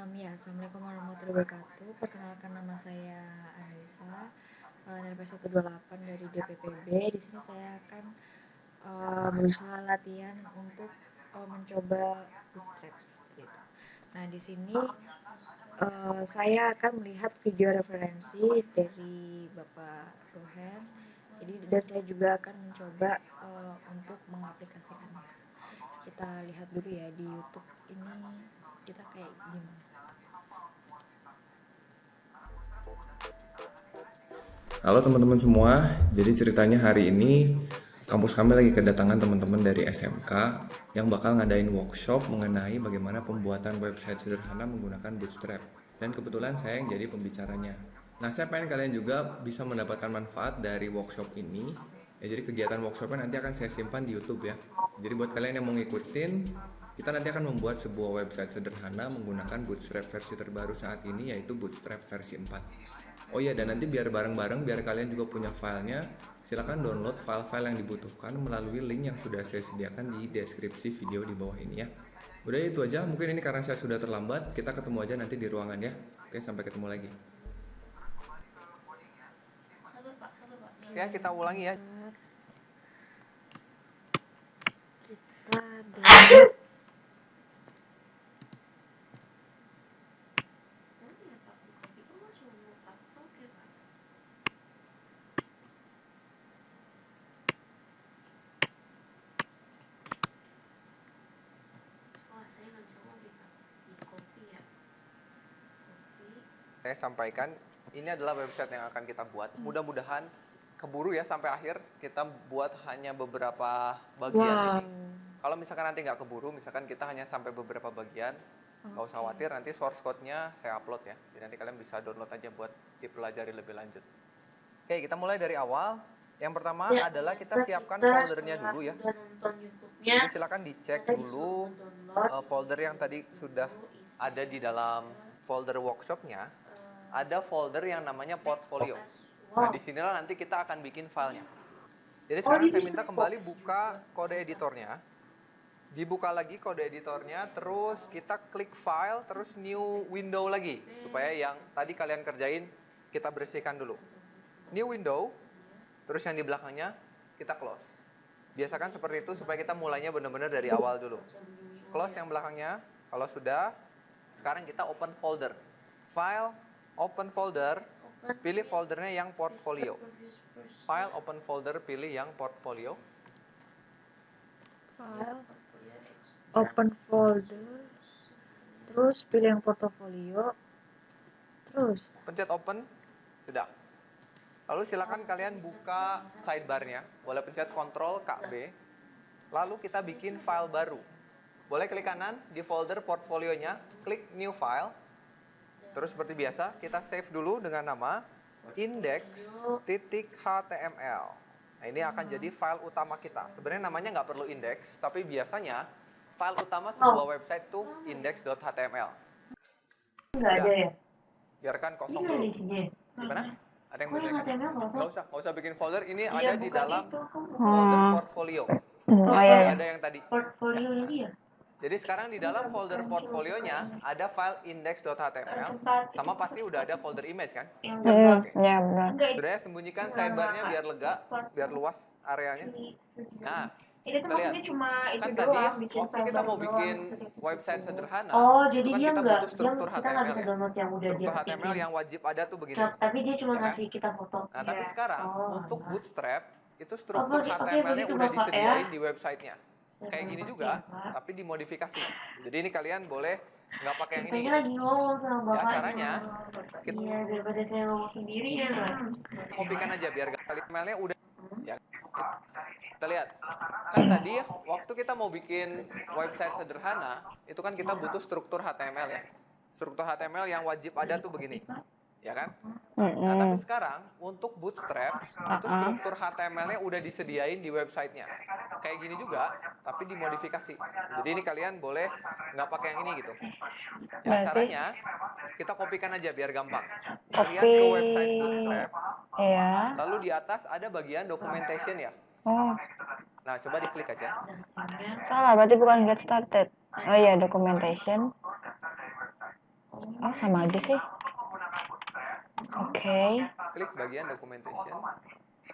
Assalamualaikum warahmatullahi wabarakatuh. Perkenalkan, nama saya Anissa, dari PS128 dari DPPB. Di sini saya akan berusaha latihan untuk mencoba bootstraps gitu. Nah, di sini saya akan melihat video referensi dari Bapak Rohen. Jadi, dan saya juga akan mencoba untuk mengaplikasikannya. Kita lihat dulu ya di YouTube ini kita kayak gimana. Halo teman-teman semua, jadi ceritanya hari ini kampus kami lagi kedatangan teman-teman dari SMK yang bakal ngadain workshop mengenai bagaimana pembuatan website sederhana menggunakan Bootstrap. Dan kebetulan saya yang jadi pembicaranya. Nah, saya pengen kalian juga bisa mendapatkan manfaat dari workshop ini. Ya, jadi kegiatan workshopnya nanti akan saya simpan di YouTube ya. Jadi buat kalian yang mau ngikutin, kita nanti akan membuat sebuah website sederhana menggunakan Bootstrap versi terbaru saat ini, yaitu Bootstrap versi 4. Oh iya, dan nanti biar bareng-bareng, biar kalian juga punya filenya, silakan download file-file yang dibutuhkan melalui link yang sudah saya sediakan di deskripsi video di bawah ini ya. Udah itu aja, mungkin ini karena saya sudah terlambat, kita ketemu aja nanti di ruangan ya. Oke, sampai ketemu lagi. Ya, kita ulangi ya. Kita download Saya sampaikan, ini adalah website yang akan kita buat. Mudah-mudahan keburu ya sampai akhir. Kita buat hanya beberapa bagian ini. Kalau misalkan nanti nggak keburu, misalkan kita hanya sampai beberapa bagian, nggak usah khawatir, nanti source code-nya saya upload ya. Jadi nanti kalian bisa download aja buat dipelajari lebih lanjut. Oke, kita mulai dari awal. Yang pertama adalah kita siapkan foldernya dulu ya. Jadi silakan dicek dulu folder yang tadi sudah ada di dalam folder workshopnya. Ada folder yang namanya portfolio. Nah, disinilah nanti kita akan bikin filenya. Jadi sekarang saya minta kembali buka kode editornya. Dibuka lagi kode editornya, terus kita klik file, terus new window lagi. Supaya yang tadi kalian kerjain, kita bersihkan dulu. New window, terus yang di belakangnya kita close. Biasakan seperti itu supaya kita mulainya benar-benar dari awal dulu. Close yang belakangnya. Kalau sudah, sekarang kita open folder. File, open folder, pilih foldernya yang portfolio. File, open folder, pilih yang portfolio. file, open folder, terus pilih yang portofolio, terus Pencet open, sudah. Lalu silakan kalian buka sidebarnya, boleh pencet Ctrl KB. Lalu kita bikin file baru. Boleh klik kanan di folder portfolionya, klik new file. Terus seperti biasa, kita save dulu dengan nama index.html. Nah, ini akan jadi file utama kita. Sebenarnya namanya nggak perlu index, tapi biasanya file utama sebuah website tuh index.html. Nggak ada ya? Biarkan kosong Ini dulu. ada isinya. Gimana? Ada yang Kok yang menanyakan? HTML Nggak usah bikin folder. Ini Iya, ada di bukan dalam itu. folder portfolio. Oh, Yang iya, udah iya. ada yang tadi. Portfolio Ya. ini ya? Jadi sekarang di dalam folder portfolionya ada file index.html, sama pasti udah ada folder image kan? Yang Oke. Ya benar. Sudah ya, sembunyikan sidebarnya biar lega, biar luas areanya. Nah, ini tuh kita lihat. maksudnya cuma itu Kan tadi doang, bikin waktu file kita baru mau bikin doang. website sederhana, Oh, itu jadi kan dia kita nggak, butuh struktur kita nggak HTML bisa ya. download yang udah dia Struktur HTML bikin. yang wajib ada tuh begini. Tapi dia cuma Ya kan? ngasih kita foto. Nah, tapi sekarang untuk Bootstrap, itu struktur Oke, HTML-nya begitu udah Bapak disediain ya. di websitenya. Kayak gini juga, tapi dimodifikasi. Jadi ini kalian boleh nggak pakai yang ini Kitanya gitu. lagi ngomong sama Ya, bapaknya. caranya, Iya, daripada saya ngomong sendiri ya, Pak. kopikan aja biar HTML-nya udah. Ya, kita lihat. Kan tadi ya, waktu kita mau bikin website sederhana, itu kan kita butuh struktur HTML ya. Struktur HTML yang wajib ada tuh begini. Ya kan? Nah, tapi sekarang untuk Bootstrap, itu struktur HTML-nya udah disediain di websitenya. Kayak gini juga, tapi dimodifikasi. Jadi ini kalian boleh nggak pakai yang ini gitu. Ya, Berarti caranya kita kopikan aja biar gampang. copy. Kalian ke website Bootstrap, Iya. lalu di atas ada bagian documentation ya. Oh, Nah, coba diklik aja. salah. Berarti bukan get started. Oh iya, documentation. Oh, sama aja sih. Oke. Klik bagian documentation.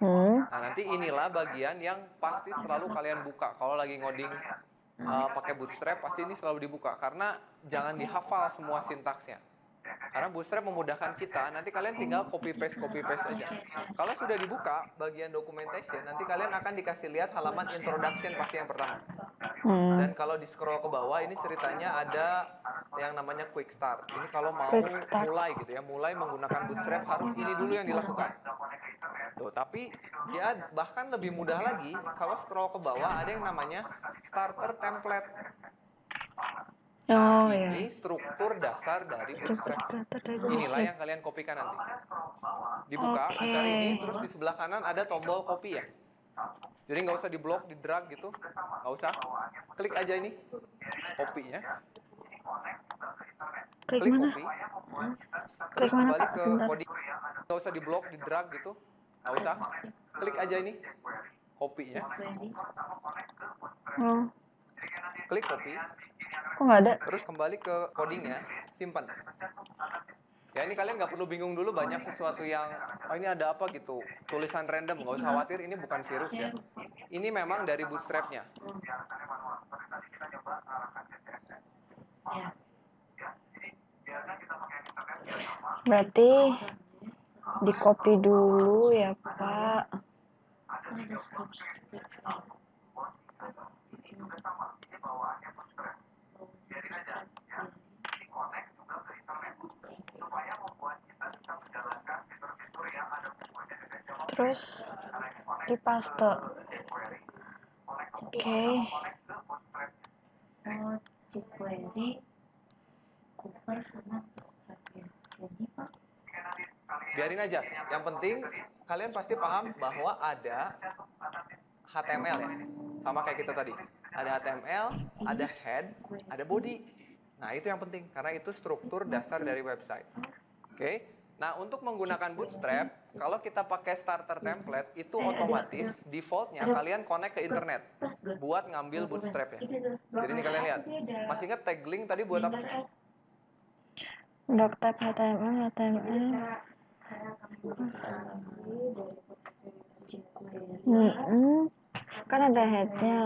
Hmm. Nah, nanti inilah bagian yang pasti selalu kalian buka kalau lagi ngoding pakai Bootstrap. Pasti ini selalu dibuka karena jangan dihafal semua sintaksnya. Karena Bootstrap memudahkan kita, nanti kalian tinggal copy paste aja. Kalau sudah dibuka bagian documentation, nanti kalian akan dikasih lihat halaman introduction pasti yang pertama. Dan kalau di scroll ke bawah, ini ceritanya ada yang namanya quick start. Ini kalau mau mulai gitu ya, mulai menggunakan Bootstrap harus ini dulu yang dilakukan. Tuh, tapi dia bahkan lebih mudah lagi kalau scroll ke bawah ada yang namanya starter template. Nah, ini struktur dasar dari Bootstrap. Inilah yang kalian kopikan nanti. Dibuka, besar ini, terus di sebelah kanan ada tombol copy ya. Jadi nggak usah di-blok, di-drag gitu. Nggak usah. Klik aja ini, copy-nya. Klik copy. Terus kembali ke coding. Nggak usah di-blok, di-drag gitu. Nggak usah. Klik aja ini, copy-nya. Klik copy. Kok nggak ada? Terus kembali ke codingnya, simpan. Ya ini kalian nggak perlu bingung dulu banyak sesuatu yang, oh ini ada apa gitu, tulisan random, nggak usah khawatir, ini bukan virus ya. Ini memang dari Bootstrap-nya. Berarti di copy dulu ya Pak. Terus di paste. Oke. jQuery, Cooper sama Bootstrap ya. Jadi Pak, Biarin aja. Yang penting kalian pasti paham bahwa ada HTML ya. Sama kayak kita tadi. Ada HTML, ada head, ada body. Nah, itu yang penting karena itu struktur dasar dari website. Oke. Nah, untuk menggunakan Bootstrap, kalau kita pakai starter template, itu otomatis defaultnya kalian connect ke internet buat ngambil Bootstrap-nya. Jadi ini kalian lihat. Masih ingat tag link tadi buat apa? Doctype HTML. Kan ada headnya.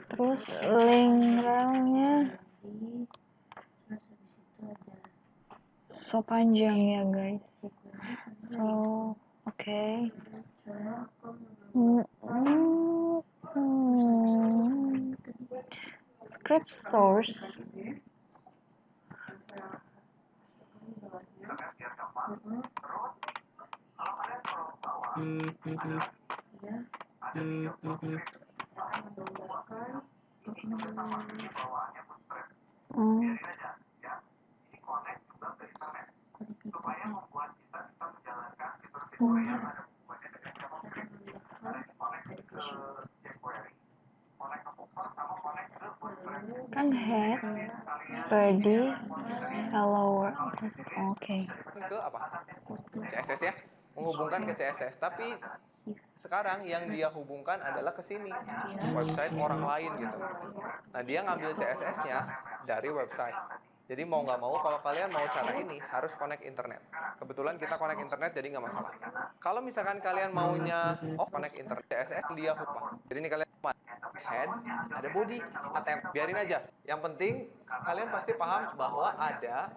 Terus link relnya so panjang ya guys. So oke. Script source. Kan head, body, hello world. Oke. Ke apa? CSS ya, menghubungkan ke CSS. Tapi sekarang yang dia hubungkan adalah ke sini, website orang lain gitu. Nah, dia ngambil CSS-nya dari website. Jadi mau nggak mau, kalau kalian mau cara ini harus connect internet. Kebetulan kita connect internet, jadi nggak masalah. Kalau misalkan kalian maunya off connect internet, CSS dia hubah. Jadi ini kalian head, ada body, HTML. Biarin aja. Yang penting kalian pasti paham bahwa ada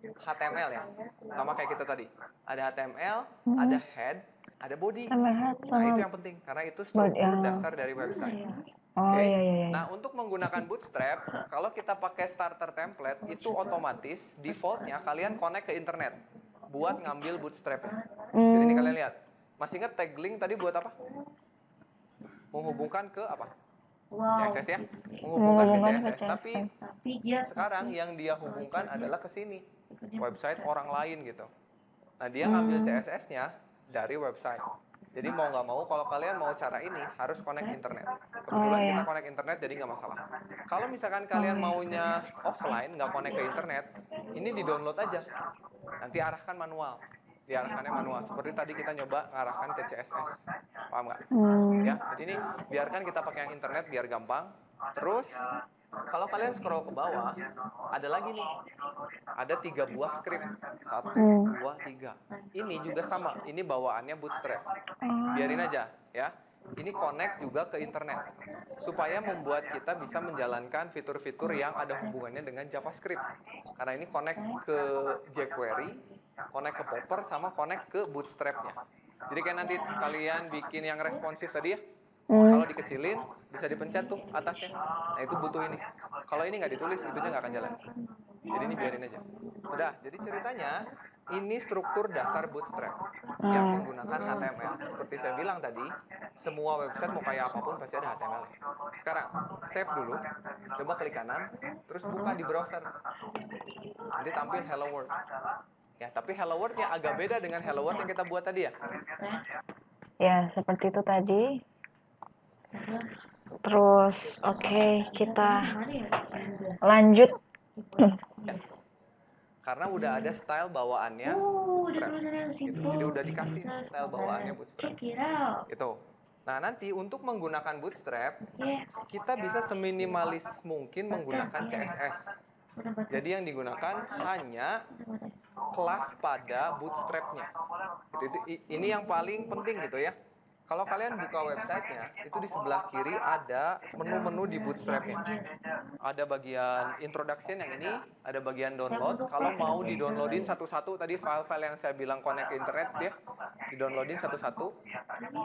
HTML ya, sama kayak kita tadi. Ada HTML, ada head, ada body. Nah, itu yang penting karena itu struktur dasar dari website. Oke. Nah, untuk menggunakan Bootstrap, kalau kita pakai starter template, itu otomatis defaultnya kalian connect ke internet buat ngambil Bootstrap-nya. Jadi ini kalian lihat. Masih ingat tag link tadi buat apa? Menghubungkan ke apa? CSS ya, menghubungkan ke CSS. Tapi sekarang yang dia hubungkan adalah ke sini, website orang lain gitu. Nah, dia ngambil CSS-nya dari website. Jadi mau nggak mau, kalau kalian mau cara ini harus connect internet. Kebetulan kita connect internet, jadi nggak masalah. Kalau misalkan kalian maunya offline, nggak connect ke internet, ini di-download aja. Nanti arahkan manual. Diarahkannya manual. Seperti tadi kita nyoba ngarahkan ke CSS. Paham nggak? Ya, jadi ini biarkan kita pakai yang internet biar gampang. Terus Kalau kalian scroll ke bawah, ada lagi nih. Ada 3 buah script. 1, 2, 3. Ini juga sama. Ini bawaannya Bootstrap. Biarin aja ya. Ini connect juga ke internet. Supaya membuat kita bisa menjalankan fitur-fitur yang ada hubungannya dengan JavaScript. Karena ini connect ke jQuery, connect ke Popper, sama connect ke Bootstrap-nya. Jadi kayak nanti kalian bikin yang responsif tadi ya. Kalau dikecilin, bisa dipencet tuh atasnya. Nah itu butuh ini. Kalau ini nggak ditulis, itunya nggak akan jalan. Jadi ini biarin aja. Sudah, jadi ceritanya ini struktur dasar Bootstrap yang menggunakan HTML. Seperti saya bilang tadi, semua website mau kayak apapun pasti ada HTML. Sekarang, save dulu. Coba klik kanan, terus buka di browser. Nanti tampil Hello World. Ya, tapi Hello World-nya agak beda dengan Hello World yang kita buat tadi ya. Ya, seperti itu tadi. Terus, oke, kita lanjut. Karena udah ada style bawaannya Bootstrap. Gitu. Jadi udah dikasih style bawaannya Bootstrap. Itu. Nah, nanti untuk menggunakan Bootstrap, kita bisa seminimalis mungkin menggunakan CSS. Jadi yang digunakan hanya kelas pada Bootstrap-nya. Ini yang paling penting gitu ya. Kalau kalian buka websitenya, itu di sebelah kiri ada menu-menu di Bootstrap-nya. Ada bagian introduction yang ini, ada bagian download. Kalau mau di-downloadin satu-satu, tadi file-file yang saya bilang connect ke internet ya, di-downloadin satu-satu.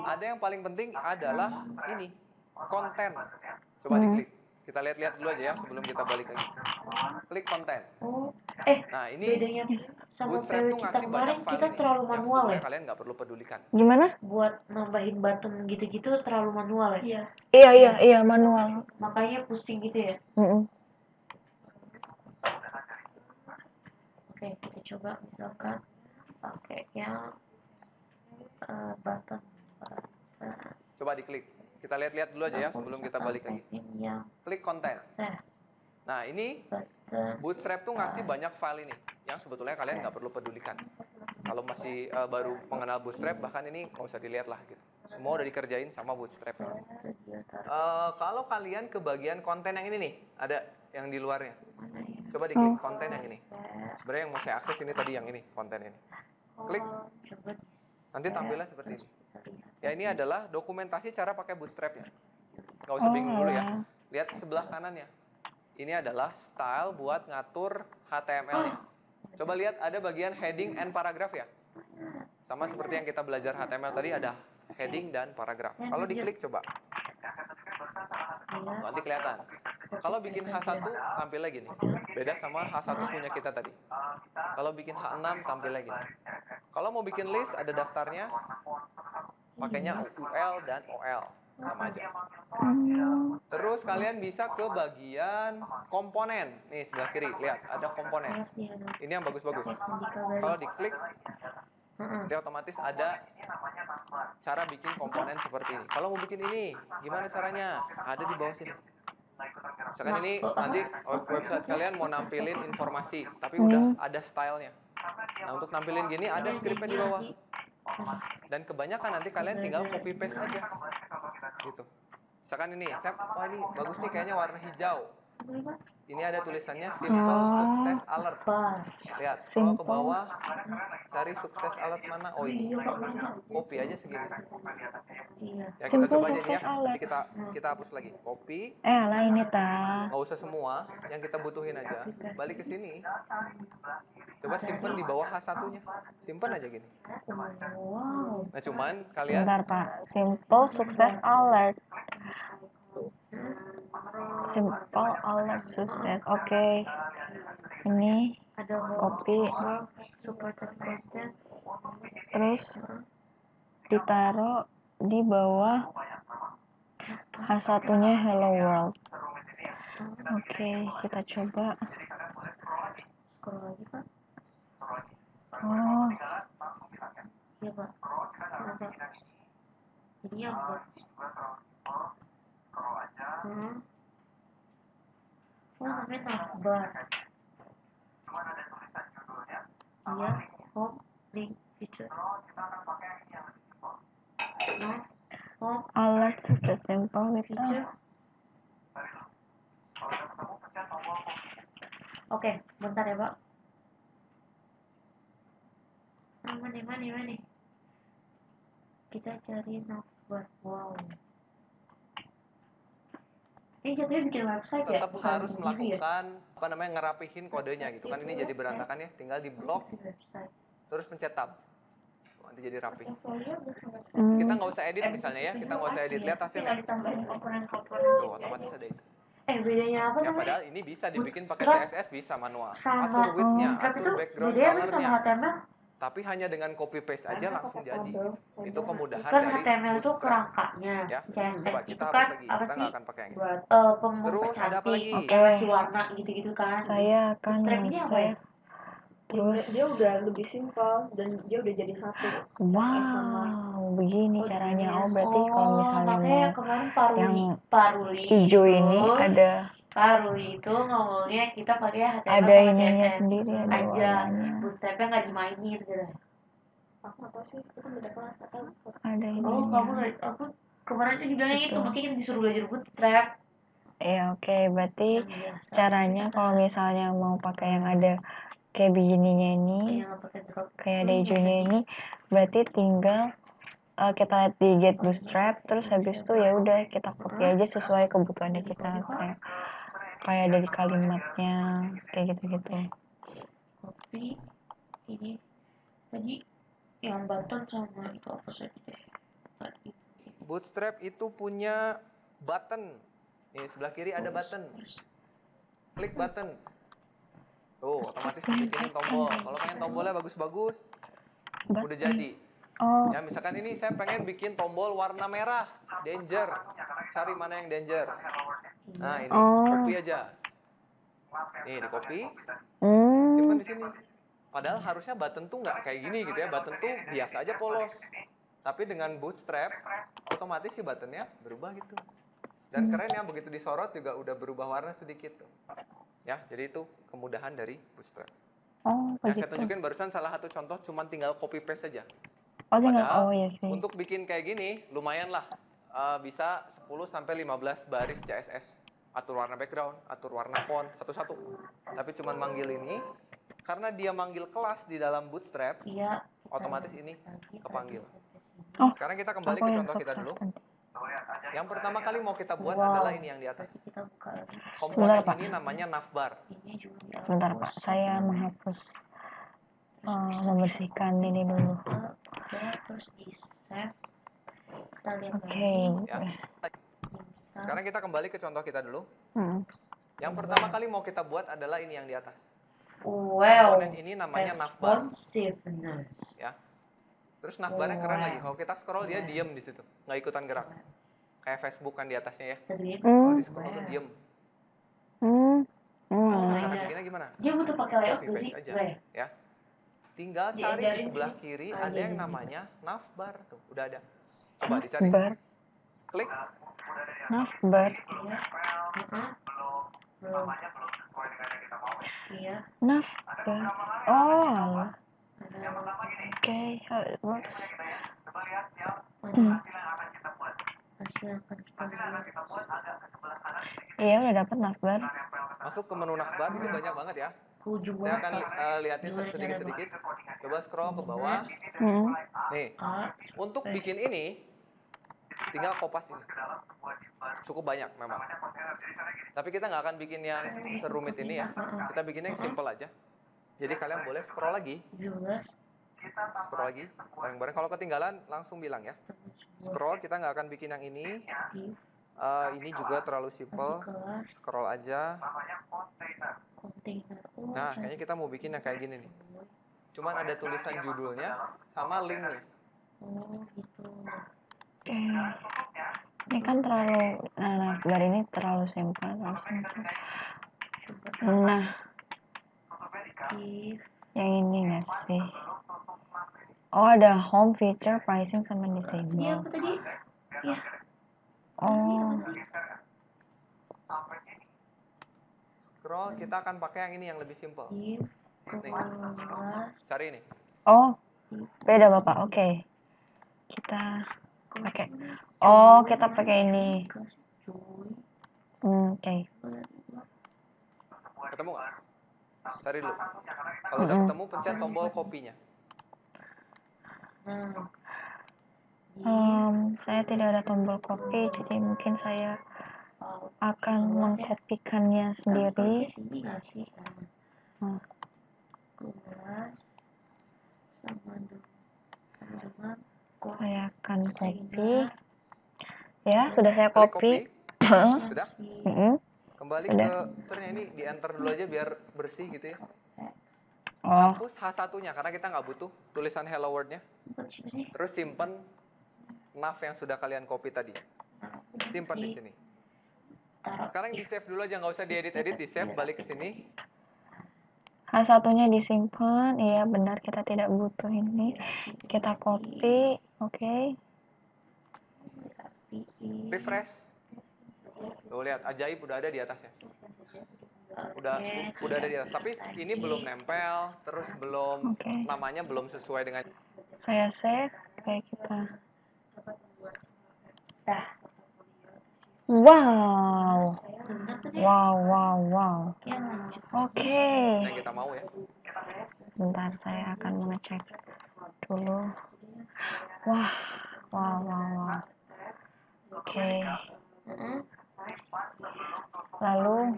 Ada yang paling penting adalah ini, konten. Coba diklik. Kita lihat-lihat dulu aja ya sebelum kita balik lagi. Klik konten. Nah ini bedanya sama Bootstrap PW tuh kita ngasih banyak kemarin file kita ini terlalu yang manual sebetulnya ya. kalian nggak perlu pedulikan. Gimana? Buat nambahin button gitu-gitu terlalu manual ya. Iya, manual. Makanya pusing gitu ya. Oke, kita coba misalkan pakai yang button. Coba diklik. Kita lihat-lihat dulu aja ya sebelum kita balik lagi. Klik konten. Nah ini Bootstrap tuh ngasih banyak file ini yang sebetulnya kalian nggak perlu pedulikan. Kalau masih baru mengenal Bootstrap, bahkan ini nggak usah dilihat lah gitu. Semua udah dikerjain sama Bootstrap. Kalau kalian ke bagian konten yang ini nih, ada yang di luarnya. Coba diklik konten yang ini. Sebenarnya yang mau saya akses ini tadi yang ini, konten ini. Klik. Nanti tampilnya seperti ini. Ya ini adalah dokumentasi cara pakai Bootstrap-nya. Nggak usah bingung dulu ya. Lihat sebelah kanannya. Ini adalah style buat ngatur HTML-nya. Coba lihat ada bagian heading and paragraph ya. Sama seperti yang kita belajar HTML tadi ada heading dan paragraph. Kalau diklik coba. Nanti kelihatan. Kalau bikin H1 tampil lagi nih. Beda sama H1 punya kita tadi. Kalau bikin H6 tampil lagi. Kalau mau bikin list ada daftarnya. Pakainya UL dan OL. Sama aja. Terus kalian bisa ke bagian komponen. Nih sebelah kiri, lihat ada komponen. Ini yang bagus-bagus. Kalau diklik, nanti otomatis ada cara bikin komponen seperti ini. Kalau mau bikin ini, gimana caranya? Ada di bawah sini. Misalkan ini nanti website kalian mau nampilin informasi, tapi udah ada stylenya. Nah untuk nampilin gini ada scriptnya di bawah. Dan kebanyakan nanti kalian tinggal copy paste aja. Gitu. Misalkan ini, ini bagus nih kayaknya warna hijau. Ini ada tulisannya Simple Success Alert. Lihat, scroll ke bawah, cari Success Alert mana? Oh ini. Copy aja segini. Ya kita coba aja nih ya. Nanti kita hapus lagi. Copy. Lah ini ta. Nggak usah semua, yang kita butuhin aja. Balik ke sini. Coba simpen di bawah H1-nya. Simpen aja gini. Nah cuman kalian. Bentar Pak. Simple Success Alert. Simple Alert Success. Oke. Ini copy. Terus ditaruh di bawah H1-nya Hello World. Oke, kita coba. Oh. Iya Pak. Ini yang namanya navbar. Iya, home, link, feature. Alert Success Simple with feature. Oke, bentar ya, Pak. Mana? Kita cari navbar. Wow. Ini jatuhnya bikin website ya, Tetap bukan harus review ya? melakukan ngerapihin kodenya gitu kan. Ini jadi berantakan ya, tinggal di blok Website. terus pencet tab. Nanti jadi rapi. Portfolio bukan website. Kita nggak usah edit misalnya ya, kita nggak usah edit, lihat Tapi hasilnya. ada tambahin komponen-komponen Tuh, gitu otomatis aja. ada itu. Bedanya apa Ya namanya? padahal ini bisa dibikin pakai Bootstrap CSS, bisa manual. sama Atur width-nya, Bootstrap atur itu background bedanya apa sama color-nya. HTML? Tapi hanya dengan copy paste aja langsung jadi. Itu kemudahan Kan dari HTML itu Bootstrap. kerangkanya. Ya, CSS coba itu kita kan hapus lagi. apa Kita sih? nggak akan pakai yang ini. Buat Terus ada apa lagi? Oke. Yang ngasih warna gitu-gitu kan. Saya akan Bootstrap ini apa ya? nge-save. Terus Dia udah lebih simpel dan dia udah jadi satu CSS sama wow, begini caranya. Oh, berarti kalau Oh, misalnya makanya mau kemarin yang Paruli hijau itu, ini ada Paruli itu ngomongnya kita pakai HTML ada sama ininya CSS sendiri, ada aja. warnanya. Bootstrapnya nggak dimainin gitu. aku nggak tahu sih itu kan beda kelas atau Ada Oh, kamu ininya. aku kemarin tuh juga gitu, Betul. makanya disuruh belajar Bootstrap. Ya, oke. Berarti Yang biasa. caranya kalau misalnya mau pakai yang ada kayak begininya ini, Yang nggak pakai drop. kayak ada hijaunya ini, berarti tinggal kita lihat di get bootstrap, terus habis itu ya udah kita copy aja sesuai kebutuhannya kita, kayak dari kalimatnya kayak gitu-gitu. Copy ini tadi yang button sama itu apa sih deh. Bootstrap itu punya button. Nih, sebelah kiri ada button. Klik button. Tuh, otomatis dibikinin tombol. Kalau pengen tombolnya bagus-bagus, udah jadi. Oh, Ya, misalkan ini saya pengen bikin tombol warna merah, danger. Cari mana yang danger. Nah, ini copy aja. Nih, di copy, simpan di sini. Padahal harusnya button tuh nggak kayak gini gitu ya. Button tuh biasa aja polos. Tapi dengan Bootstrap, otomatis si buttonnya berubah gitu. Dan keren ya, begitu disorot juga udah berubah warna sedikit tuh. Ya, jadi itu kemudahan dari Bootstrap. oh Yang saya begitu. tunjukin barusan salah satu contoh, cuman tinggal copy paste saja. Oh, tinggal, Padahal oh ya sih. untuk bikin kayak gini lumayan lah, bisa 10 sampai 15 baris CSS. Atur warna background, atur warna font satu-satu. Tapi cuman manggil ini, karena dia manggil kelas di dalam Bootstrap, Iya. otomatis ini kepanggil. Oh, Sekarang kita kembali aku ke yang contoh kita sukses dulu. tadi. Yang pertama kali mau kita buat Wow. adalah ini yang di atas. Kita buka lagi. Komponen Sebentar, Pak. ini namanya navbar. Ini juga di Sebentar Pak, saya menghapus, membersihkan ini dulu. Udah, terus di save. Kita lihat Oke. Ya. Sekarang kita kembali ke contoh kita dulu. Hmm. Yang pertama kali mau kita buat adalah ini yang di atas. Wow. Komponen ini namanya navbar. Responsiveness. Ya. Terus navbarnya keren lagi. Kalau kita scroll dia diem di situ, nggak ikutan gerak. Kayak Facebook kan di atasnya ya. Kalau di scroll tuh diem. Cara bikinnya gimana? Dia butuh pakai layout Copy nggak sih? paste aja. Nggak ya? Ya. Tinggal cari di Diajarin sebelah sih. kiri Ah, ada iya, yang iya. namanya navbar tuh. Udah ada. Coba dicari. Navbar, Klik. navbar, Iya. Belum. Iya. navbar. Oh, alah. Ada Okay, how it works. hasil yang akan kita buat. Iya, udah dapat navbar. Masuk ke menu navbar, ini banyak banget ya. Ujung Saya banget, akan Pak. liatin sedikit-sedikit. Coba scroll ke bawah. Hmm. Nih, A, untuk bikin ini, tinggal kopas ini. Cukup banyak memang. Tapi kita nggak akan bikin yang serumit ini ya. Kita bikin yang simple aja. Jadi kalian boleh scroll lagi. 17. Scroll lagi. Bareng-bareng. Kalau ketinggalan, langsung bilang ya. Scroll, kita nggak akan bikin yang ini. Ini juga terlalu simple. Kelas Scroll aja. kontainer. Nah, kayaknya kita mau bikin yang kayak gini nih. Cuman ada tulisan judulnya sama linknya. Oh, gitu. Ini kan terlalu, navbar ini terlalu simpel. Nah, If yang ini nggak sih? Oh, ada home feature, pricing, sama Iya, disable. apa tadi? Iya. Oh, Scroll, kita akan pakai yang ini yang lebih simple. If kelas Cari ini. oh, beda Bapak. Oke. Kita pakai. Oh, kita pakai ini. cuy. Oke. Ketemu nggak? Cari dulu. Kalau udah ketemu, pencet tombol kopinya. Saya tidak ada tombol copy, jadi mungkin saya akan mengkopikannya sendiri. Sini nggak sih? Hmm. Kelas sama dengan Saya akan copy. Ya, sudah saya Klik copy. Sudah? Kembali Sudah. ke enternya ini, di enter dulu aja biar bersih gitu ya. Oh, Hapus H1-nya karena kita nggak butuh tulisan hello world-nya. Terus simpan nav yang sudah kalian copy tadi. Simpan di sini. Sekarang di save dulu aja, nggak usah diedit-edit, di save, balik ke sini. H1-nya disimpan. Iya, benar, kita tidak butuh ini. Kita copy. Oke. Refresh. Tuh lihat, ajaib udah ada di atasnya. Udah ada di atas. Tapi ini belum nempel, terus belum Oke. namanya belum sesuai dengan. Saya save. Kayak kita. Wow. Wow. Oke. Yang kita mau ya. Sebentar, saya akan mengecek dulu. Wah. Oke. Lalu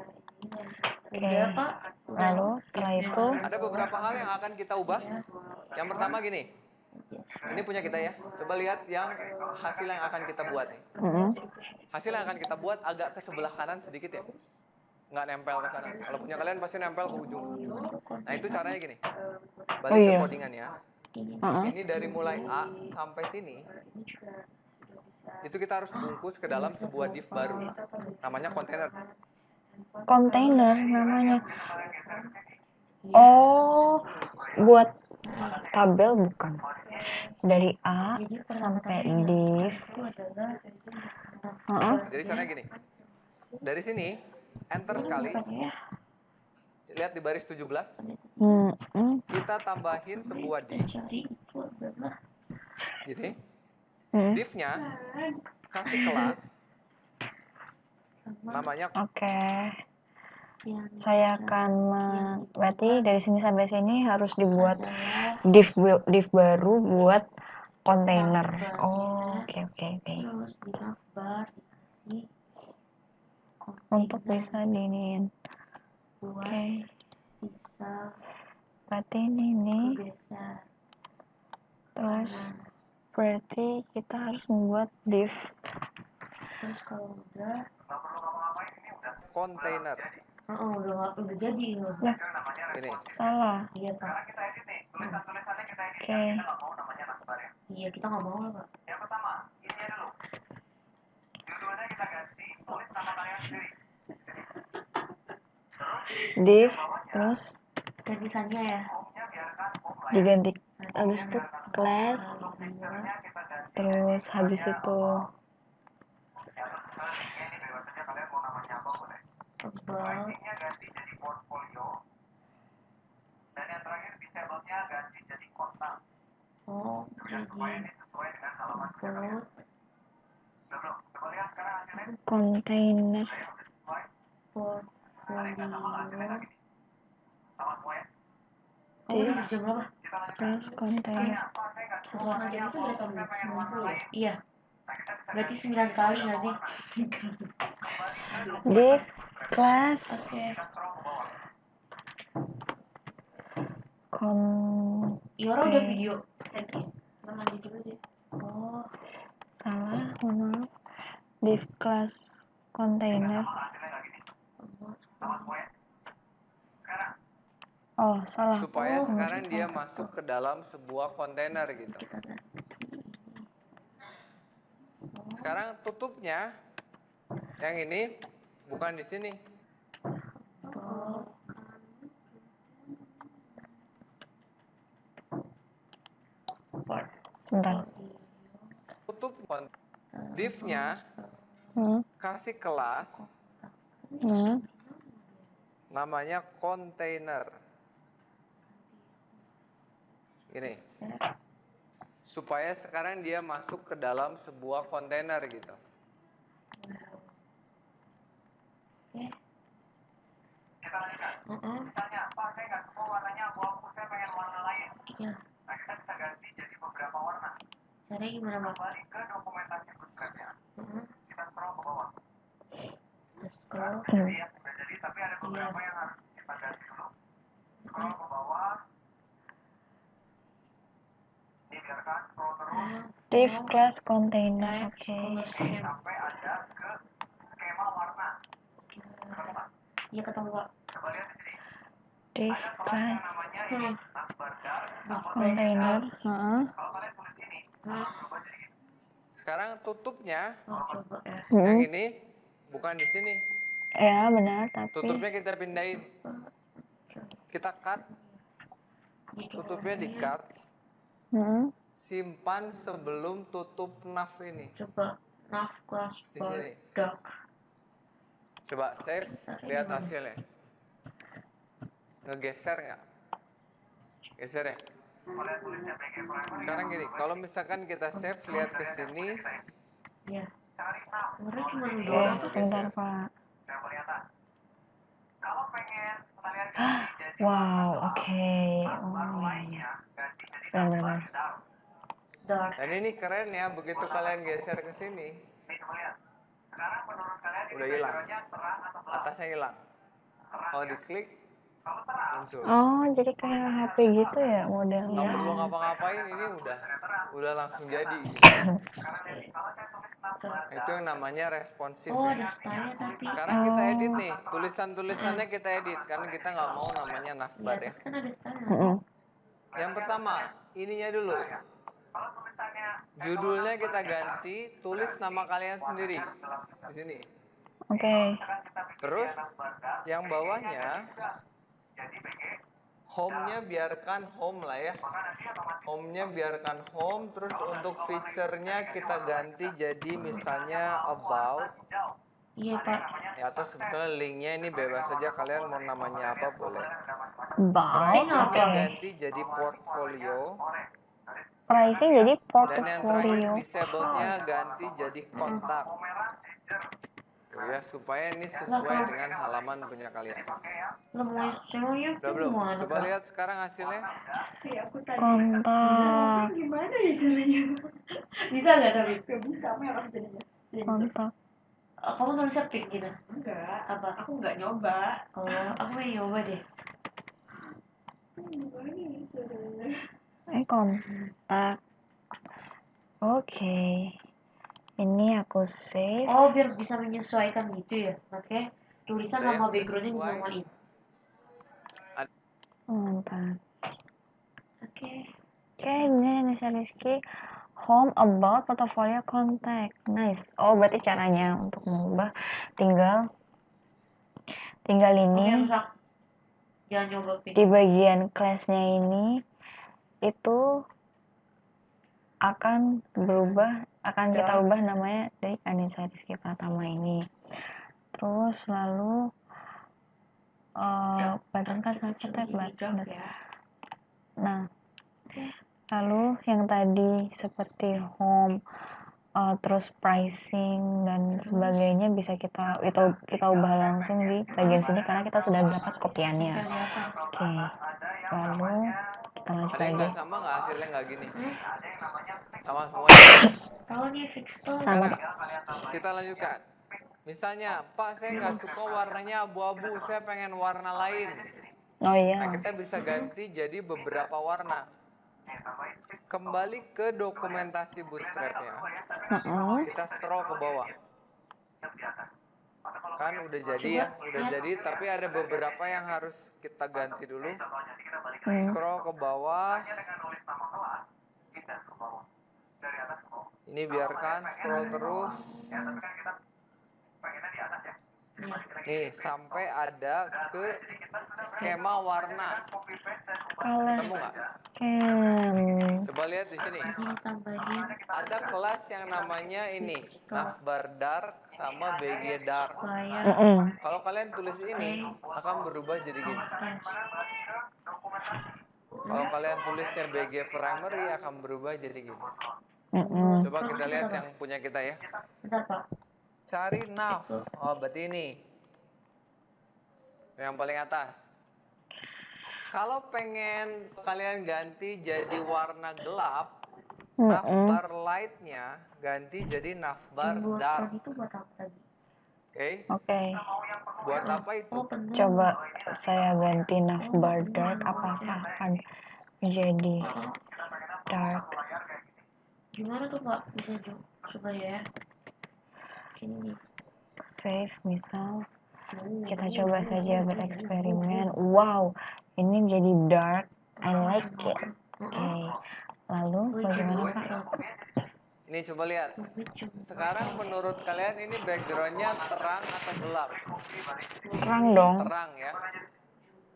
setelah itu Ada beberapa hal yang akan kita ubah. Yang pertama gini. Ini punya kita ya. Coba lihat yang hasil yang akan kita buat nih. Hasil yang akan kita buat agak ke sebelah kanan sedikit ya. Nggak nempel ke sana. Kalau punya kalian pasti nempel ke ujung. Nah itu caranya gini. Balik ke codingannya. Ini dari mulai A sampai sini. Itu kita harus bungkus ke dalam sebuah div baru. Namanya kontainer. kontainer namanya. Oh, buat tabel bukan. Dari A sampai div. Jadi caranya gini. Dari sini enter sekali. Lihat di baris 17. Kita tambahin sebuah div. Gini. Div-nya kasih kelas. Namanya. Oke. Saya akan berarti dari sini sampai sini harus dibuat div baru buat kontainer. Oh, oke. Untuk bisa diinin. Oke. Berarti ini. Terus berarti kita harus membuat div. Terus kalau udah kontainer. udah jadi Ya, Ini. salah. Iya Pak. Oke. Iya kita nggak mau lah Pak. Div terus Tulisannya ya. diganti habis itu class terus habis itu About. Oh, jadi kontainer portfolio. div Jam berapa? plus kontainer. Setelah jam itu berapa menit? 90. Iya. Berarti 9 kali nggak sih? Div class Oke. Iora udah video lagi. Sama video aja. Oh, salah, mohon maaf. Div class kontainer. Oh, salah. Supaya sekarang dia masuk ke dalam sebuah kontainer gitu. Sekarang tutupnya yang ini bukan di sini. Sebentar. Tutup div-nya kasih kelas namanya kontainer. Ini. Supaya sekarang dia masuk ke dalam sebuah kontainer gitu. Ya. Caranya gimana, Pak? Heeh. Terus scroll. Iya. Div class container. Text, Oke. color scheme. Iya ketemu, Pak. Div class Nah, container. Heeh. terus Sekarang tutupnya coba ya. yang Mm-mm. ini bukan di sini. Ya benar, tapi Tutupnya kita pindahin. Kita cut, tutupnya di cut, Mm-mm. simpan sebelum tutup nav ini. Coba nav class Di sini. product. Coba save, lihat hasilnya. Ngegeser nggak? Geser ya? Sekarang gini, kalau misalkan kita save, lihat ke sini, Ya. Sebenarnya cuma Oke, dua. sebentar Pak. Wow, oke. Oh iya. Benar-benar. Dark. dan ini keren ya, begitu kalian geser ke sini, udah hilang, atasnya hilang. Kalau diklik, muncul. Oh, jadi kayak HP gitu ya Nggak modelnya. perlu ngapa-ngapain, ini udah langsung jadi. Itu yang namanya responsif Oh, ya. ada style tapi. Sekarang kita edit nih, tulisan-tulisannya kita edit, karena kita nggak mau namanya Iya, navbar ya. tapi kan ada style. Mm-mm. Yang pertama, ininya dulu. Judulnya kita ganti, tulis nama kalian sendiri di sini. Oke. Terus yang bawahnya, home-nya biarkan home lah ya. Home-nya biarkan home, terus untuk feature-nya kita ganti jadi misalnya about. Iya, Pak. Ya, atau sebetulnya linknya ini bebas saja, kalian mau namanya apa boleh. About. Pricing-nya Oke. ganti jadi portfolio. Pricing jadi Dan yang terakhir portfolio. disable-nya ganti jadi kontak. Tuh ya, supaya ini sesuai dengan halaman punya kalian. Lo mau semuanya Udah belum? gimana, Coba Pak? lihat sekarang hasilnya. Iya, aku tadi Kontak. gimana ya caranya? Bisa nggak tapi? Gak bisa, merah jadinya. Kontak. Kamu nulisnya pink gitu? Enggak, Apa? aku nggak nyoba. Oh, aku mau nyoba deh. Gimana ya caranya? Kontak. Oke. Ini aku save. Oh, biar bisa menyesuaikan gitu ya. Oke. Tulisan Udah ya, sama udah backgroundnya sesuai. disamain. Mantap. Oke. Oke, ini Nisa Rizky. Home, about, portfolio, contact. Nice. Oh, berarti caranya untuk mengubah tinggal Oke, ini rusak. Jangan nyoba pink. di bagian class-nya ini itu akan berubah, akan kita ubah namanya dari Anissa Rizky Pratama ini. Terus lalu button kan button. Nah, lalu yang tadi seperti home, terus pricing dan sebagainya bisa kita ubah langsung di bagian sini karena kita sudah dapat kopiannya. Oke, lalu kita lanjut Ada yang lagi. nggak sama nggak hasilnya nggak gini? Sama semua. Kalau nih fix tuh. Sama. Sekarang kita lanjutkan. Misalnya, Pak, saya nggak suka warnanya abu-abu, saya pengen warna lain. Oh Nah, iya. kita bisa ganti jadi beberapa warna. Kembali ke dokumentasi Bootstrap-nya. Kita scroll ke bawah. Kan udah jadi ya, udah jadi, tapi ada beberapa yang harus kita ganti dulu. Scroll ke bawah. Ini biarkan scroll terus. Nih, sampai ada ke skema warna. Color Ketemu nggak? scheme. Coba lihat di sini. Ini tambahin Ada kelas yang namanya ini, navbar dark sama BG dark. supaya Kalau kalian tulis ini, akan berubah jadi gini. Kalau kalian tulisnya BG primary, akan berubah jadi gini. Coba kita lihat yang punya kita ya. bentar, Pak. Cari nav. Oh, berarti ini. Yang paling atas. Kalau pengen kalian ganti jadi warna gelap, Mm-mm. navbar light-nya ganti jadi navbar Yang buat dark. tadi itu buat apa tadi? Oke, Oke, buat apa itu? Oh benar. coba saya ganti navbar dark, apakah akan menjadi dark? Gimana tuh Pak? Bisa coba ya. Ini nih. Save misal. Kita coba saja bereksperimen. Wow, ini menjadi dark. I like it. Oke. Lalu bagaimana Pak? Ini coba lihat. Sekarang menurut kalian ini background-nya terang atau gelap? Terang dong. Terang ya.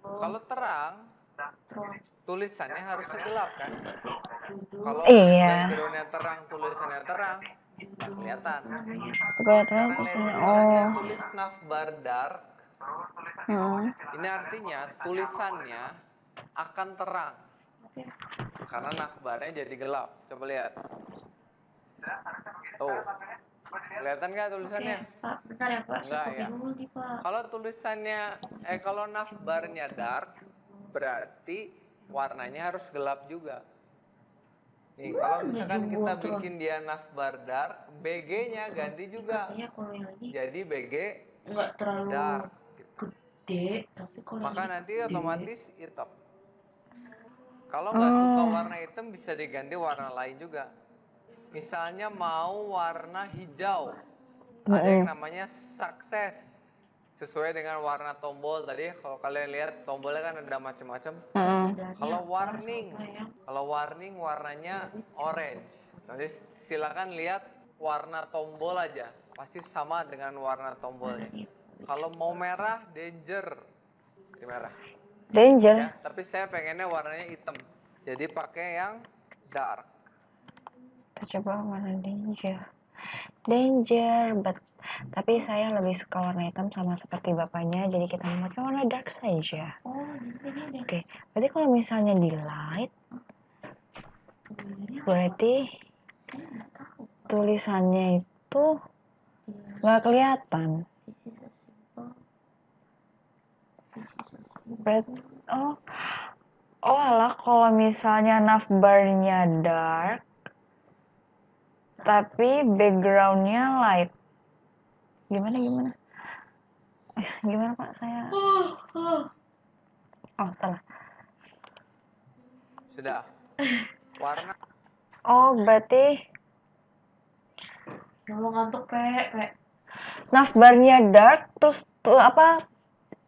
Kalau terang, tulisannya harusnya gelap kan? Kalau Iya. background-nya terang, tulisannya terang, nggak kelihatan. Kelihatan Sekarang lihat tulisannya. kalau saya Oh. tulis navbar dark, ini artinya tulisannya akan terang. Karena navbarnya jadi gelap. Coba lihat. Tuh. Kelihatan nggak tulisannya? Pak, bentar ya Pak. Enggak Saya ya. copy dulu nih Pak. Kalau tulisannya, kalau navbarnya dark, berarti warnanya harus gelap juga. Nih, kalau misalkan kita bikin dia navbar dark, BG-nya ganti juga. Katanya kalau yang ini Jadi BG nggak terlalu dark. gede, tapi kalau Maka ini nanti gede. otomatis hitam. Kalau nggak suka warna hitam bisa diganti warna lain juga. Misalnya mau warna hijau. Ada yang namanya sukses. Sesuai dengan warna tombol tadi. Kalau kalian lihat tombolnya kan ada macam-macam. Kalau warning warnanya orange. Nanti silakan lihat warna tombol aja. Pasti sama dengan warna tombolnya. Kalau mau merah danger. Di merah. Danger. Ya, tapi saya pengennya warnanya hitam. Jadi pakai yang dark. Kita coba warna danger. Danger, tapi saya lebih suka warna hitam sama seperti bapaknya, jadi kita memakai warna dark saja. Oke, berarti kalau misalnya di light, berarti tulisannya itu nggak kelihatan. Berarti, oh alah, kalau misalnya navbarnya dark, tapi backgroundnya light. Gimana? Gimana Pak? Saya... Oh, salah. Sudah. Warna. Oh, berarti Mau ngantuk Pe. navbarnya dark, terus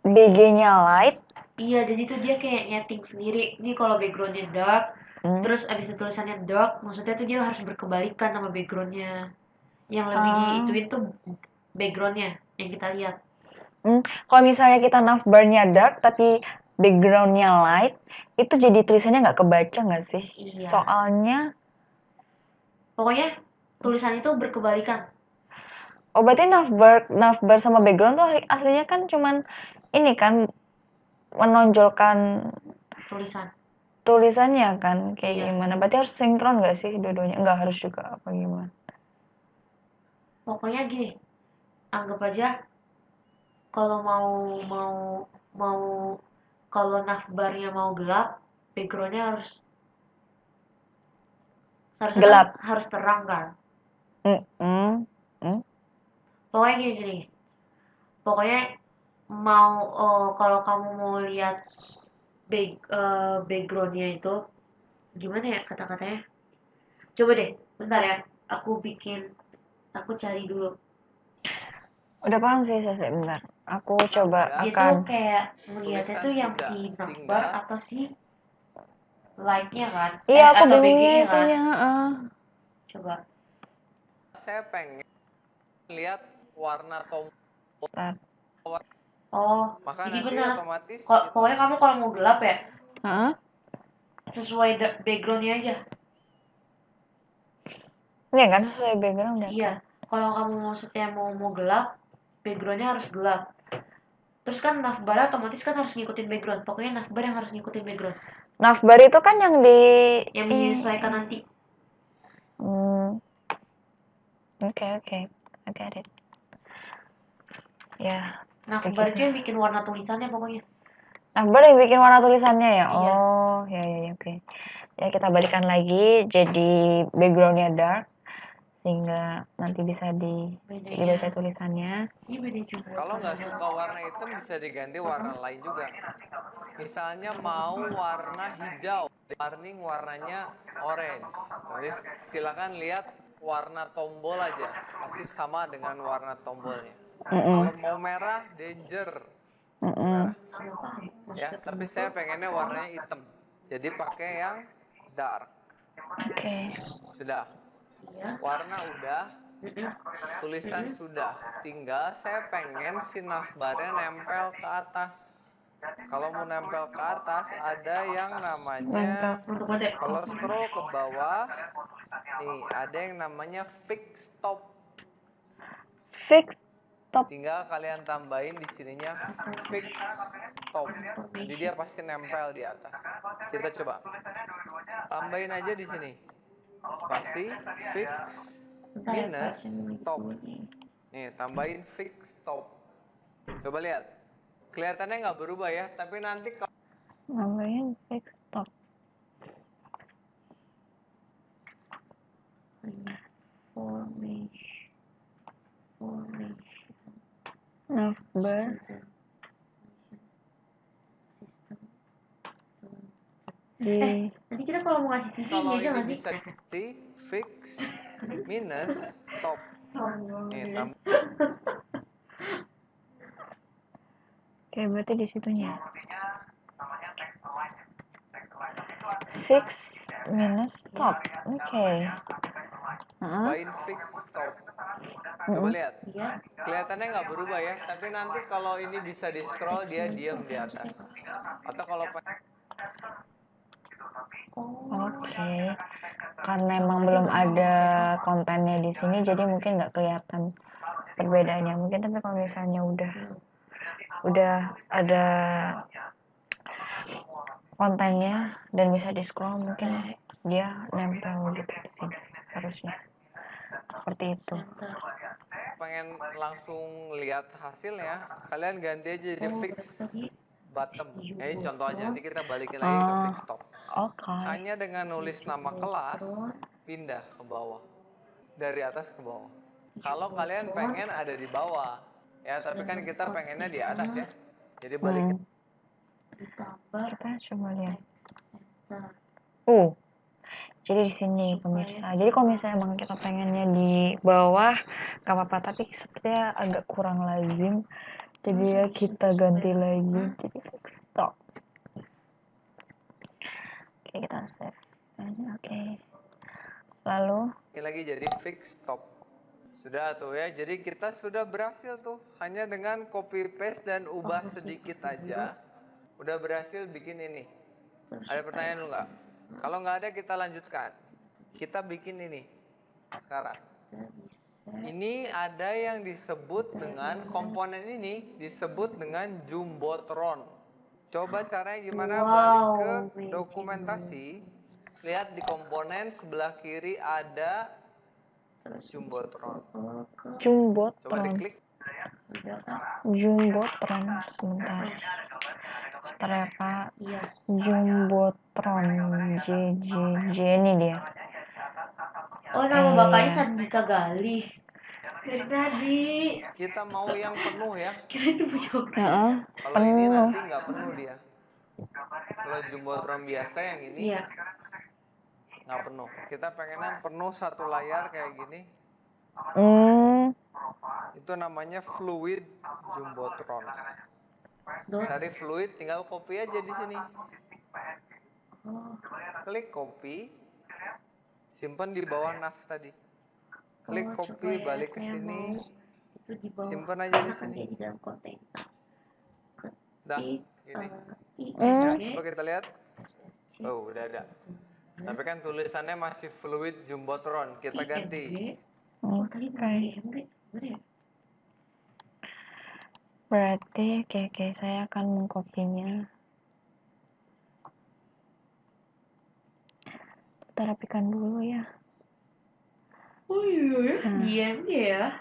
BG-nya light. Iya, jadi tuh dia kayak nyeting sendiri. Ini kalau backgroundnya dark, terus abis itu tulisannya dark, maksudnya tuh dia harus berkebalikan sama backgroundnya. Yang lebih diituin tuh backgroundnya yang kita lihat. Kalau misalnya kita navbarnya dark tapi backgroundnya light, itu jadi tulisannya nggak kebaca nggak sih? Iya. Soalnya Pokoknya tulisan itu berkebalikan. Oh, berarti navbar sama background tuh aslinya kan cuman ini kan menonjolkan tulisannya kan kayak gimana? Berarti harus sinkron nggak sih dua-duanya? Nggak harus juga apa gimana? Pokoknya gini, anggap aja kalau kalau navbarnya mau gelap, backgroundnya harus gelap, harus terang kan. Pokoknya gini. Pokoknya kalau kamu mau lihat backgroundnya itu gimana ya kata-katanya? Coba deh, bentar ya. Aku cari dulu. Udah paham sih saya bentar. Aku coba Dia akan. tuh kayak melihatnya tuh yang si navbar atau si light-nya kan? Iya, aku atau bingungnya BG-nya itu kan? ya. Coba. Saya pengen lihat warna tombol. Oh, maka jadi nanti benar. otomatis Pokoknya kamu kalau mau gelap ya, sesuai backgroundnya aja. Iya kan, sesuai background ya? Iya, kalau kamu mau gelap, backgroundnya harus gelap. Terus kan navbar otomatis kan harus ngikutin background. Pokoknya navbar yang harus ngikutin background. Navbar itu kan yang menyesuaikan nanti. Oke, I got it. Ya. Navbar itu yang bikin warna tulisannya pokoknya. Akbar yang bikin warna tulisannya ya? Iya. Oh, ya, oke. Ya, kita balikan lagi jadi backgroundnya dark, sehingga nanti bisa dibaca tulisannya. Ini beda juga. Kalau nggak suka warna hitam bisa diganti warna lain juga. Misalnya mau warna hijau, warning warnanya orange. Jadi silakan lihat warna tombol aja, pasti sama dengan warna tombolnya. Kalau mau merah, danger. Merah. Ya, tapi saya pengennya warnanya hitam. Jadi pakai yang dark. Oke. Sudah. Warna udah, tulisan sudah. Tinggal saya pengen si navbarnya nempel ke atas. Kalau mau nempel ke atas ada yang namanya, kalau scroll ke bawah, nih ada yang namanya fix top. Fix top. Tinggal kalian tambahin di sininya fix top. Jadi dia pasti nempel di atas. Kita coba. Tambahin aja di sini. Spasi fix minus top. Nih, tambahin fix top. Coba lihat. Kelihatannya nggak berubah ya, tapi nanti kalau Nambahin fix top. Navbar. Nanti kita kalau mau ngasih CV kalau aja ini nggak sih? bisa di fix minus top. Nih, tambah. Oke, berarti di situnya. Fix minus top. Oke. Tambahin fix top. Coba lihat. Kelihatannya nggak berubah ya, tapi nanti kalau ini bisa di scroll dia diam di atas. Atau kalau Oke. Karena emang belum ada kontennya di sini, jadi mungkin nggak kelihatan perbedaannya. Mungkin tapi kalau misalnya udah ada kontennya dan bisa di scroll, mungkin dia nempel gitu di sini harusnya. Seperti itu. pengen langsung lihat hasilnya, kalian ganti aja jadi fix bottom. Ini contoh aja, nanti kita balikin lagi ke fix top. Oke. Hanya dengan nulis nama kelas, pindah ke bawah. Dari atas ke bawah. Kalau kalian pengen ada di bawah, ya tapi kan kita pengennya di atas ya. Jadi balikin. Kita coba lihat. Jadi di sini pemirsa. Jadi kalau misalnya emang kita pengennya di bawah, gak apa-apa. Tapi sepertinya agak kurang lazim. Jadi ya kita ganti lagi. Jadi fix top. Oke, kita save. Oke. Lalu Ini lagi jadi fix top. Sudah tuh ya. Jadi kita sudah berhasil tuh. Hanya dengan copy paste dan ubah sedikit aja. Udah berhasil bikin ini. Ada pertanyaan lu nggak? Kalau nggak ada kita lanjutkan. Kita bikin ini sekarang. Ini ada yang disebut dengan komponen ini disebut dengan jumbotron. Coba caranya gimana? Balik ke dokumentasi. Lihat di komponen sebelah kiri ada jumbotron. Coba diklik. Jumbotron sebentar ya Pak. Jumbotron J ini dia. Oh, nama bapaknya Sandika Galih. Dari tadi. Kita mau yang penuh ya. Kira itu punya Kalau ini nanti nggak penuh dia. Kalau jumbotron biasa yang ini nggak penuh. Kita pengennya penuh satu layar kayak gini. Itu namanya fluid jumbotron. Cari fluid, tinggal copy aja di sini. Klik copy, simpan di bawah nav tadi. Klik copy, balik ke sini, simpan aja di sini. Dah, ini. Ya, coba kita lihat. Oh, udah ada. Tapi kan tulisannya masih fluid jumbotron. Kita ganti. Oke. Berarti oke, saya akan mengkopinya. Kita rapikan dulu ya. Oh iya ya, IMG ya.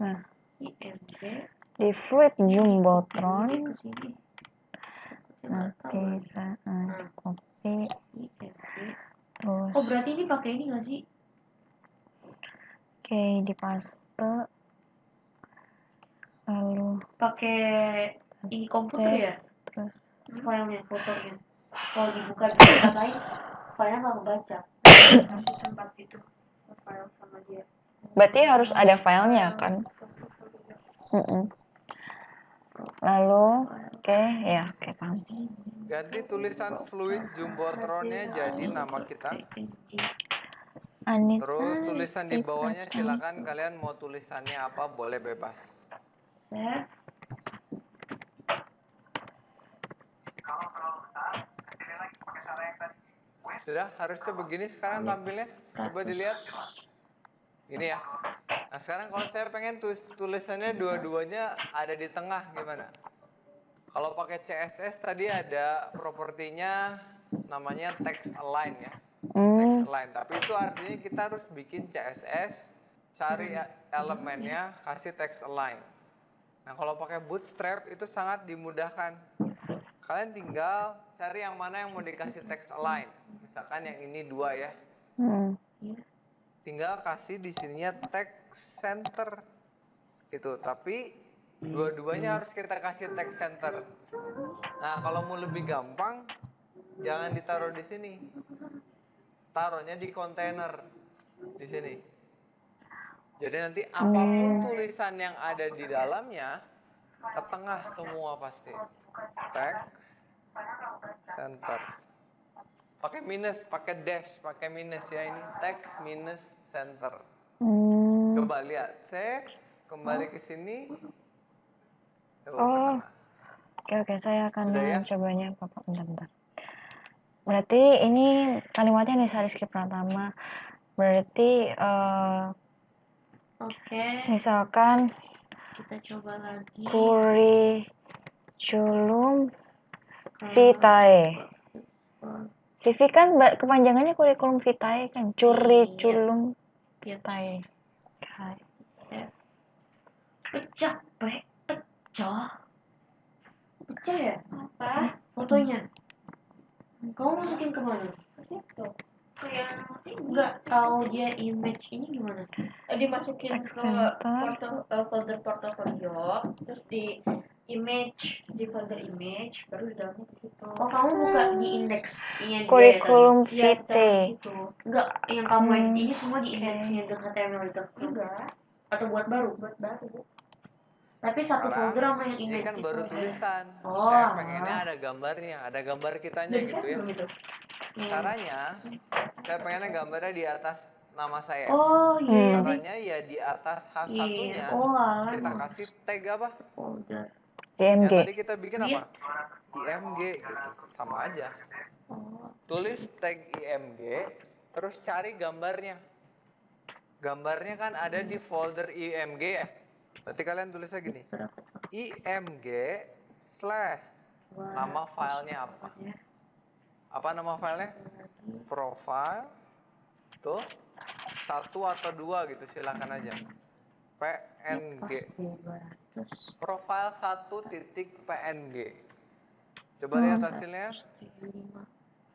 Nah, IMG. di fluid jumbotron Ini ke sini. nanti saat copy terus Oh berarti ini pakai ini nggak sih? oke di paste lalu Pakai ini komputer save ya? terus Filenya, fotonya. Kalau dibuka di tempat lain, filenya nggak kebaca. Di tempat itu file sama dia. berarti harus ada filenya kan. Mm-mm. Lalu oke ya oke paham. Ganti tulisan fluid jumbotronnya jadi nama kita. Anissa Terus tulisan di Steve bawahnya Ratcliffe. silakan kalian mau tulisannya apa boleh bebas. Save. Sudah harusnya begini sekarang tampilnya. Coba dilihat. Ini ya. Nah sekarang kalau saya pengen tulisannya dua-duanya ada di tengah gimana? Kalau pakai CSS tadi ada propertinya namanya text align ya. Text align. Tapi itu artinya kita harus bikin CSS, cari elemennya, kasih text align. Nah kalau pakai Bootstrap itu sangat dimudahkan. Kalian tinggal cari yang mana yang mau dikasih text align. Misalkan yang ini 2 ya. Tinggal kasih di sininya text center. Gitu. Tapi dua-duanya harus kita kasih text center. Nah, kalau mau lebih gampang jangan ditaruh di sini. Taruhnya di kontainer di sini. Jadi nanti apapun tulisan yang ada di dalamnya ke tengah semua pasti. Text center. Pakai minus, pakai dash, pakai minus ya ini. Text minus center. Coba lihat. Saya kembali ke sini. Coba ke tengah. Oke, saya akan Sudah ya? mencobanya. Bentar. Berarti ini kalimatnya Nisa Rizky Pratama. Berarti Oke, misalkan kita coba lagi. Curriculum Vitae. CV kan kepanjangannya kurikulum vitae kan. Curriculum vitae. Pecah ya? Apa? Fotonya? Kamu masukin ke mana? Nggak tahu dia image ini gimana? Dimasukin Text ke center. folder portofolio, terus di image, di folder image, baru di dalamnya di situ. Oh kamu buka di indeks dia Kurikulum tadi? Iya, vitae. di situ. Enggak, yang kamu edit ini semua di indeksnya HTML itu? Enggak, Atau buat baru? buat baru. Tapi satu Sekarang, folder sama yang ini image kan itu. baru tulisan. Oh, Saya pengennya ada gambarnya, ada gambar kitanya Jadi gitu saya ya. belum itu. Caranya, saya pengennya gambarnya di atas nama saya. Oh iya. Caranya ya di atas H1-nya kita kasih tag apa? Folder. Yang IMG. tadi kita bikin apa? IMG gitu, sama aja. Tulis tag IMG, terus cari gambarnya. Gambarnya kan ada di folder IMG ya. Berarti kalian tulisnya gini. IMG / nama filenya apa? Apa nama filenya? Profile. Tuh. 1 atau 2 gitu silakan aja. PNG. Profile 1.png. Coba lihat hasilnya.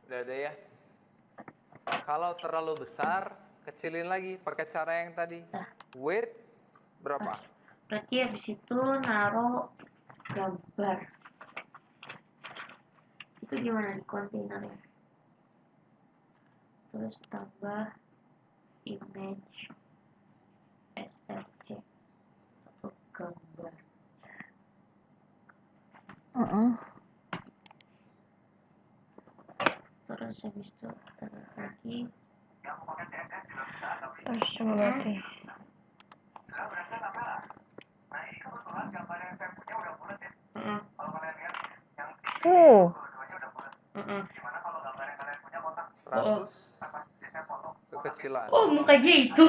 Udah ada ya. Kalau terlalu besar, kecilin lagi pakai cara yang tadi. Width berapa? Berarti habis itu naruh gambar. Itu gimana di kontainernya? Terus tambah image src atau gambar. Terus habis itu kita lihat lagi. Terus coba berarti. Heeh. 100 kekecilan. Oh, muka dia itu.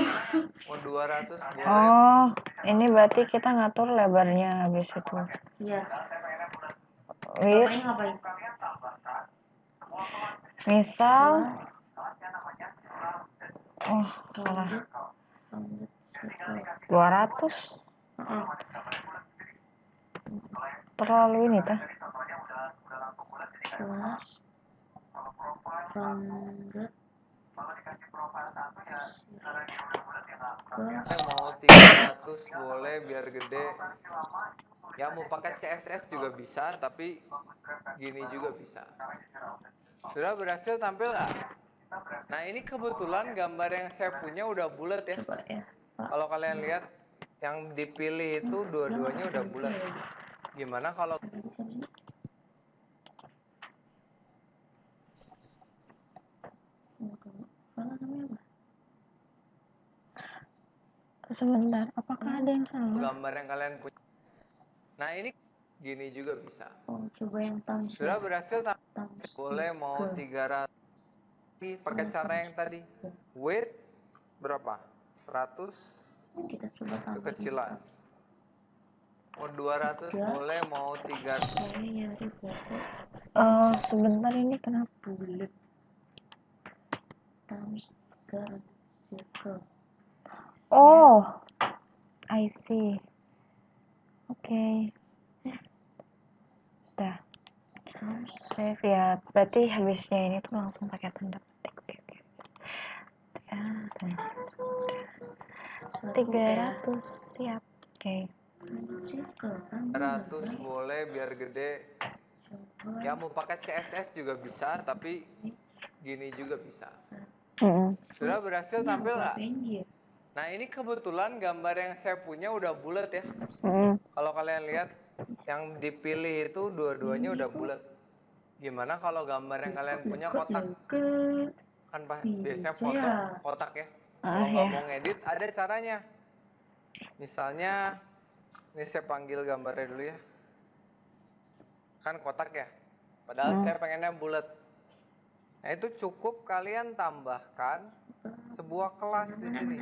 Mau 200 boleh. Oh, ini berarti kita ngatur lebarnya habis itu. Iya. Width, Bapaknya ngapain? misal, salah. 200. Heeh. terlalu ini tah. Kelas rounded Mau 300 boleh biar gede. Ya mau pakai CSS juga bisa, tapi gini juga bisa. Sudah berhasil tampil nggak? Nah ini kebetulan gambar yang saya punya udah bulat ya. coba ya Pak. Kalau kalian lihat yang dipilih itu dua-duanya udah bulat. Gimana kalau Sebentar, apakah ada yang salah? gambar yang kalian punya? Nah ini gini juga bisa. Oh, coba yang thumbs Sudah up. berhasil tampil? Thumbs Boleh mau 300. Pakai cara yang tadi. Weight berapa? 100 kita coba tambah kekecilan. Mau 200 boleh, mau 300. saya nyari foto Sebentar ini kenapa? bulat thumbs up circle. Oh, I see. Oke. Dah. Save ya. Berarti habisnya ini tuh langsung pakai tanda petik. Oke. 300 siap. Oke. Circle kan 100 boleh biar gede. Ya mau pakai CSS juga bisa, tapi gini juga bisa. Sudah berhasil tampil nggak? Nah ini kebetulan gambar yang saya punya udah bulat ya. Kalau kalian lihat yang dipilih itu dua-duanya udah bulat. Gimana kalau gambar yang kalian punya kotak? Kan biasanya foto kotak ya. Kalau nggak mau ngedit ada caranya. Misalnya ini saya panggil gambarnya dulu ya. Kan kotak ya. Padahal saya pengennya bulat. Nah itu cukup kalian tambahkan sebuah kelas di sini.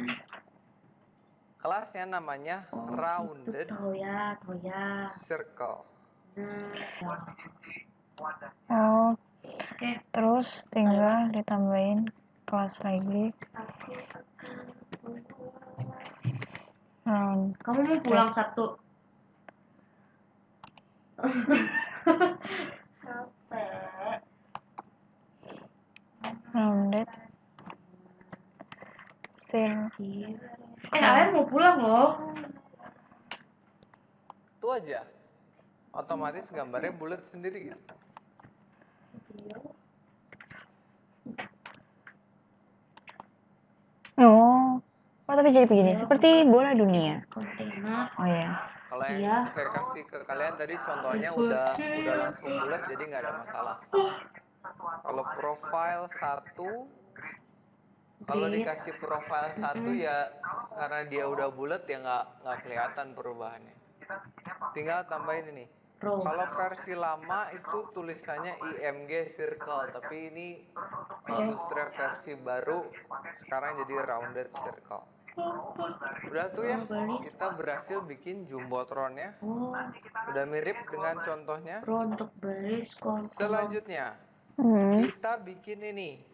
Kelasnya namanya rounded circle. Oh, terus tinggal ditambahin kelas lagi. Kamu mau pulang Sabtu? Rounded circle. Ayah mau pulang loh. Itu aja. Otomatis gambarnya bulat sendiri gitu. Oh, tapi jadi begini, seperti bola dunia. Kontainer. Oh ya. Kalau yang saya kasih ke kalian tadi contohnya udah langsung bulat, jadi nggak ada masalah. Kalau profile 1, kalau dikasih profile 1 ya karena dia udah bulat ya nggak kelihatan perubahannya. Tinggal tambahin ini. Kalau versi lama itu tulisannya IMG circle, tapi ini Bootstrap versi baru sekarang jadi rounded circle. Udah tuh ya, kita berhasil bikin jumbotronnya. Udah mirip dengan contohnya. Untuk baris kolom. Selanjutnya kita bikin ini.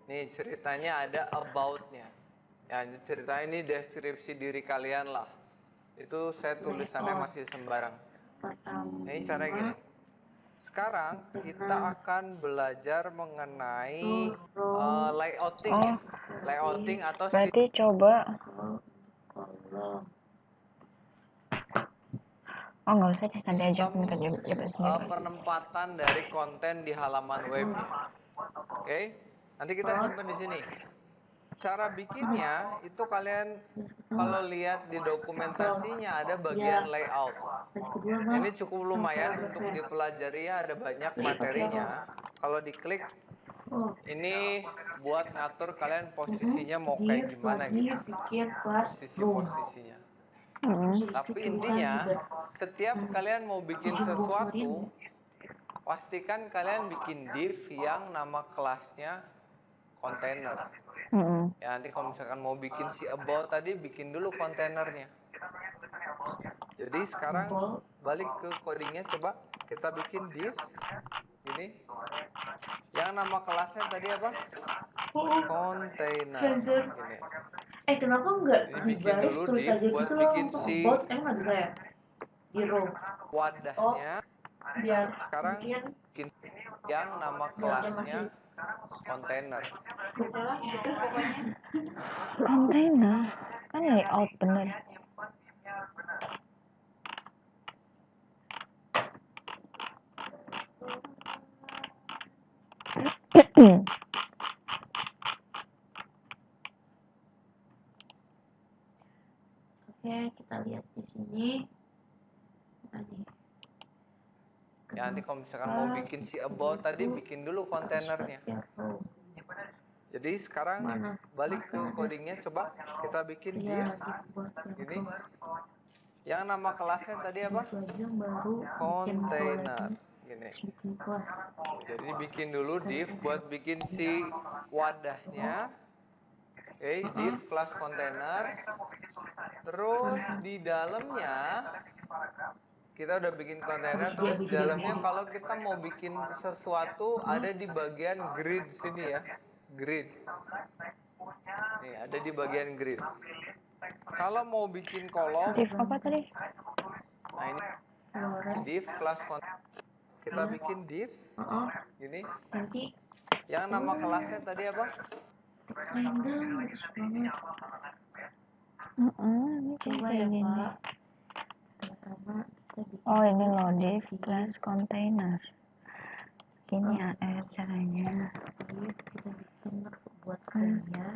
Nih ceritanya ada about-nya. Ya cerita ini deskripsi diri kalian lah. Itu saya tulisannya masih sembarang. Ini caranya gini. Sekarang kita akan belajar mengenai layouting ya. Layouting atau Berarti coba. Oh nggak usah deh, nanti aja minta coba sendiri. Penempatan dari konten di halaman webnya. Oke, nanti kita simpan di sini. Cara bikinnya itu kalian kalau lihat di dokumentasinya ada bagian layout. Ini cukup lumayan untuk dipelajari ya, ada banyak materinya. Kalau diklik ini buat ngatur kalian posisinya mau kayak gimana gitu. Posisinya. Tapi intinya setiap kalian mau bikin sesuatu, pastikan kalian bikin div yang nama kelasnya kontainer. Ya nanti kalau misalkan mau bikin si about tadi, bikin dulu kontainernya. Jadi sekarang balik ke codingnya, coba kita bikin div ini. Yang nama kelasnya tadi apa? Container. Ini. Kenapa enggak Ini bikin baris dulu tulis div aja buat gitu loh, bikin langsung si about, emang nggak bisa ya? di row. wadahnya. Biar Sekarang bikin bikin yang nama buatnya masih kelasnya kontainer. gitu lah gitu pokoknya. Kontainer kan layout bener. Oke, kita lihat di sini. Tadi. Ya nanti kalau misalkan mau bikin si about tadi, bikin dulu kontainernya. Jadi sekarang Mana? balik ke codingnya, coba kita bikin div Iya, dibuat yang gini. row. Yang nama kelasnya tadi apa? Itu aja yang baru bikin row Container. lagi, Gini. bikin kelas. Jadi bikin dulu div buat bikin si wadahnya. Oke, div kelas kontainer. Terus di dalamnya kita udah bikin kontainer, terus di dalamnya kalau kita mau bikin sesuatu ada di bagian grid sini ya. Grid. Nih, ada di bagian grid. Kalau mau bikin kolom, Div apa tadi? nah ini div kelas kontainer. Kita bikin div gini. Nanti Yang nama kelasnya tadi apa? text random bagus banget. Ini Coba kayak ya gini. Pak. Pertama kita bikin Oh ini loh div class container. Gini AR caranya. div, kita bikin buat filenya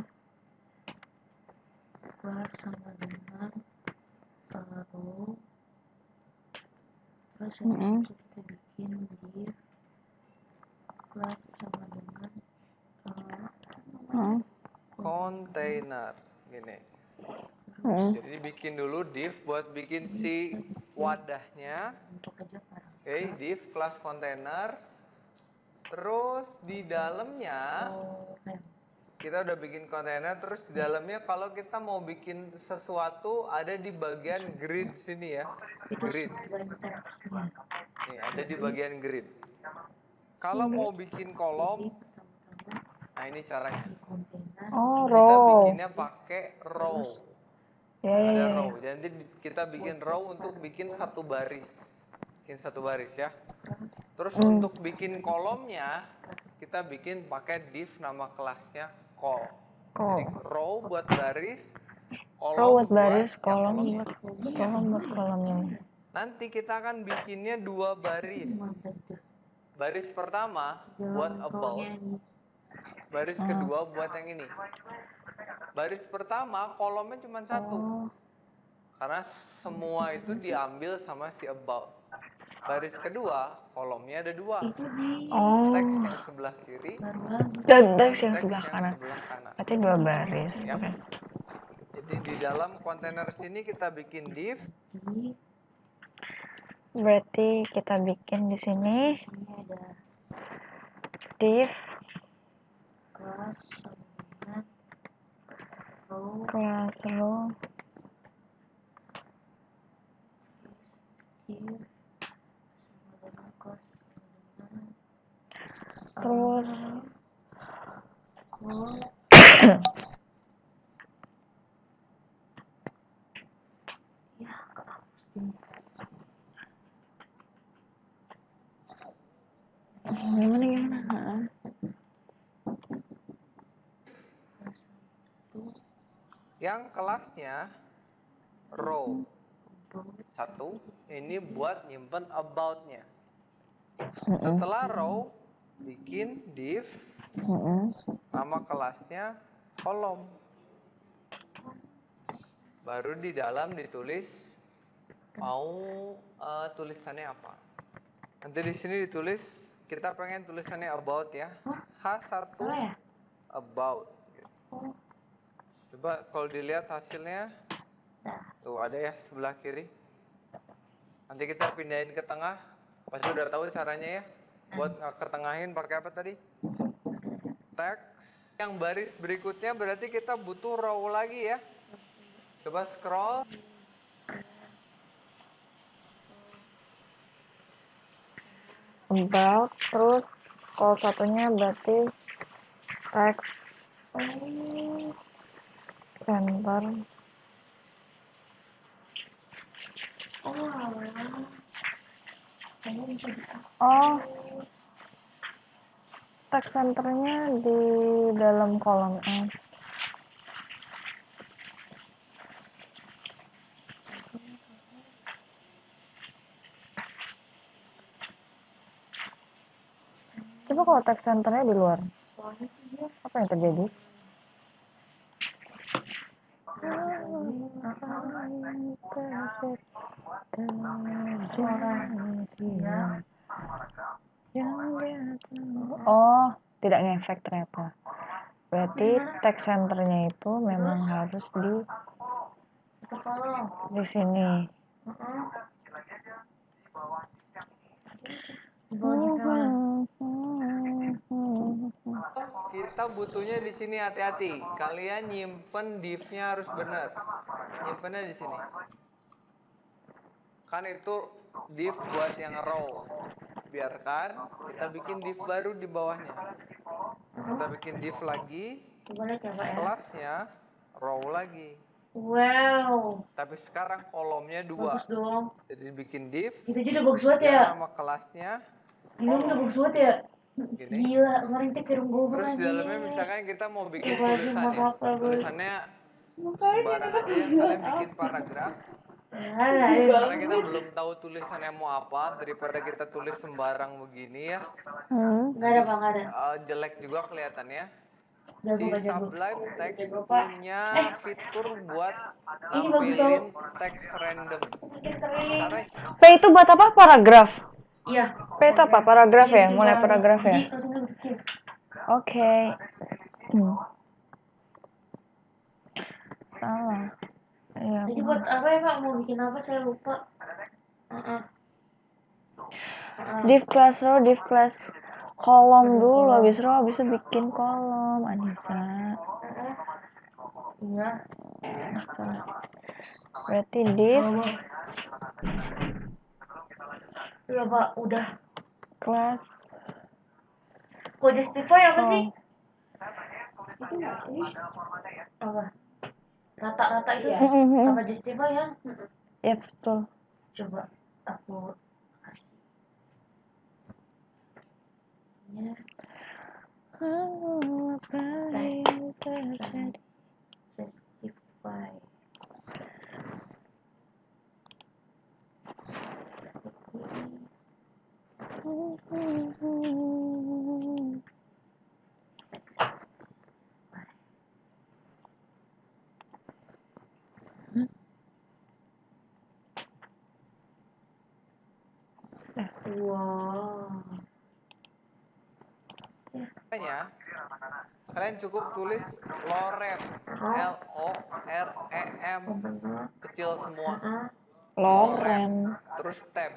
kelas sama dengan row. Terus habis itu kita bikin div kelas sama dengan Container gini. Jadi bikin dulu div buat bikin si wadahnya. untuk aja parah. Oke, div kelas kontainer. Terus di dalamnya kita udah bikin kontainer, terus di dalamnya kalau kita mau bikin sesuatu ada di bagian grid sini ya. Grid. Nih, ada di bagian grid. Kalau mau bikin kolom, nah ini caranya. Oh Kita row. bikinnya pakai row. Ada row. Jadi kita bikin row untuk bikin satu baris. Bikin satu baris ya. Terus untuk bikin kolomnya, kita bikin pakai div nama kelasnya col. Jadi row buat baris, kolom Row buat baris, kolom kolom. buat kolom ini. Nanti kita akan bikinnya dua baris. Baris pertama buat about, baris kedua buat yang ini. Baris pertama kolomnya cuma satu, karena semua itu diambil sama si about. Baris kedua kolomnya ada dua, teks yang sebelah kiri Dan teks yang teks sebelah kanan. sebelah kanan. Berarti dua baris. Ya. Jadi di dalam kontainer sini kita bikin div. Berarti kita bikin di sini div kelas sama dengan kelas row div terus gimana? Yang kelasnya row satu, ini buat nyimpen about-nya. Setelah row, bikin div, nama kelasnya kolom. Baru di dalam ditulis mau tulisannya apa. Nanti di sini ditulis, kita pengen tulisannya about ya. H1 about. Coba kalau dilihat hasilnya, tuh ada ya sebelah kiri. Nanti kita pindahin ke tengah, pasti udah tahu caranya ya. Buat ketengahin pakai apa tadi? Teks. Yang baris berikutnya berarti kita butuh row lagi ya. Coba scroll. About, terus kalau satunya berarti teks center. Oh, text centernya di dalam kolom N. Coba kalau text centernya di luar, apa yang terjadi? Oh, tidak ngefek ternyata. Berarti text centernya itu memang harus di sini. Kita butuhnya di sini, hati-hati. Kalian nyimpen div-nya harus benar. Nyimpennya di sini. Kan itu div buat yang row. Biarkan kita bikin div baru di bawahnya. Kita bikin div lagi, Boleh coba ya. kelasnya row lagi. Wow, Tapi sekarang kolomnya 2. bagus dong. Jadi bikin div, Gitu aja udah bagus banget ya. dia nama kelasnya Gila udah kolom. bagus banget ya. Gini. Gila, kemarin teh kirim gue Terus di dalamnya misalkan kita mau bikin tulisannya. Tulisannya sembarang aja ya. Kalian bikin paragraf. Karena kita belum tahu tulisannya mau apa, daripada kita tulis sembarang begini ya. Enggak ada, Bang, ada. Jelek juga kelihatannya. Jago, Si Bang, jago. Sublime Text Jago, Pak. punya fitur buat Ini bagus tau. nampilin teks random. Caranya P itu buat apa? Paragraf. Iya. P itu apa? Paragraf Iya, ya? bikin Mulai paragraf ya? Jadi langsung bikin. Oke. Salah. Iya. Jadi buat apa ya, Pak? Mau bikin apa? Saya lupa. Div class row, div class kolom dulu, habis row, habis itu bikin kolom. Anissa. Iya. Salah. Berarti div Iya, Pak, udah. class. Kok justify apa Oh. sih? Itu nggak sih? Apa? Rata-rata itu ya? Apa justify ya? Yap, betul. Coba aku kasih. Ya. Apa yang terjadi? Justify. Wow. kalian cukup tulis lorem, LOREM, kecil semua. Lorem. Terus tab.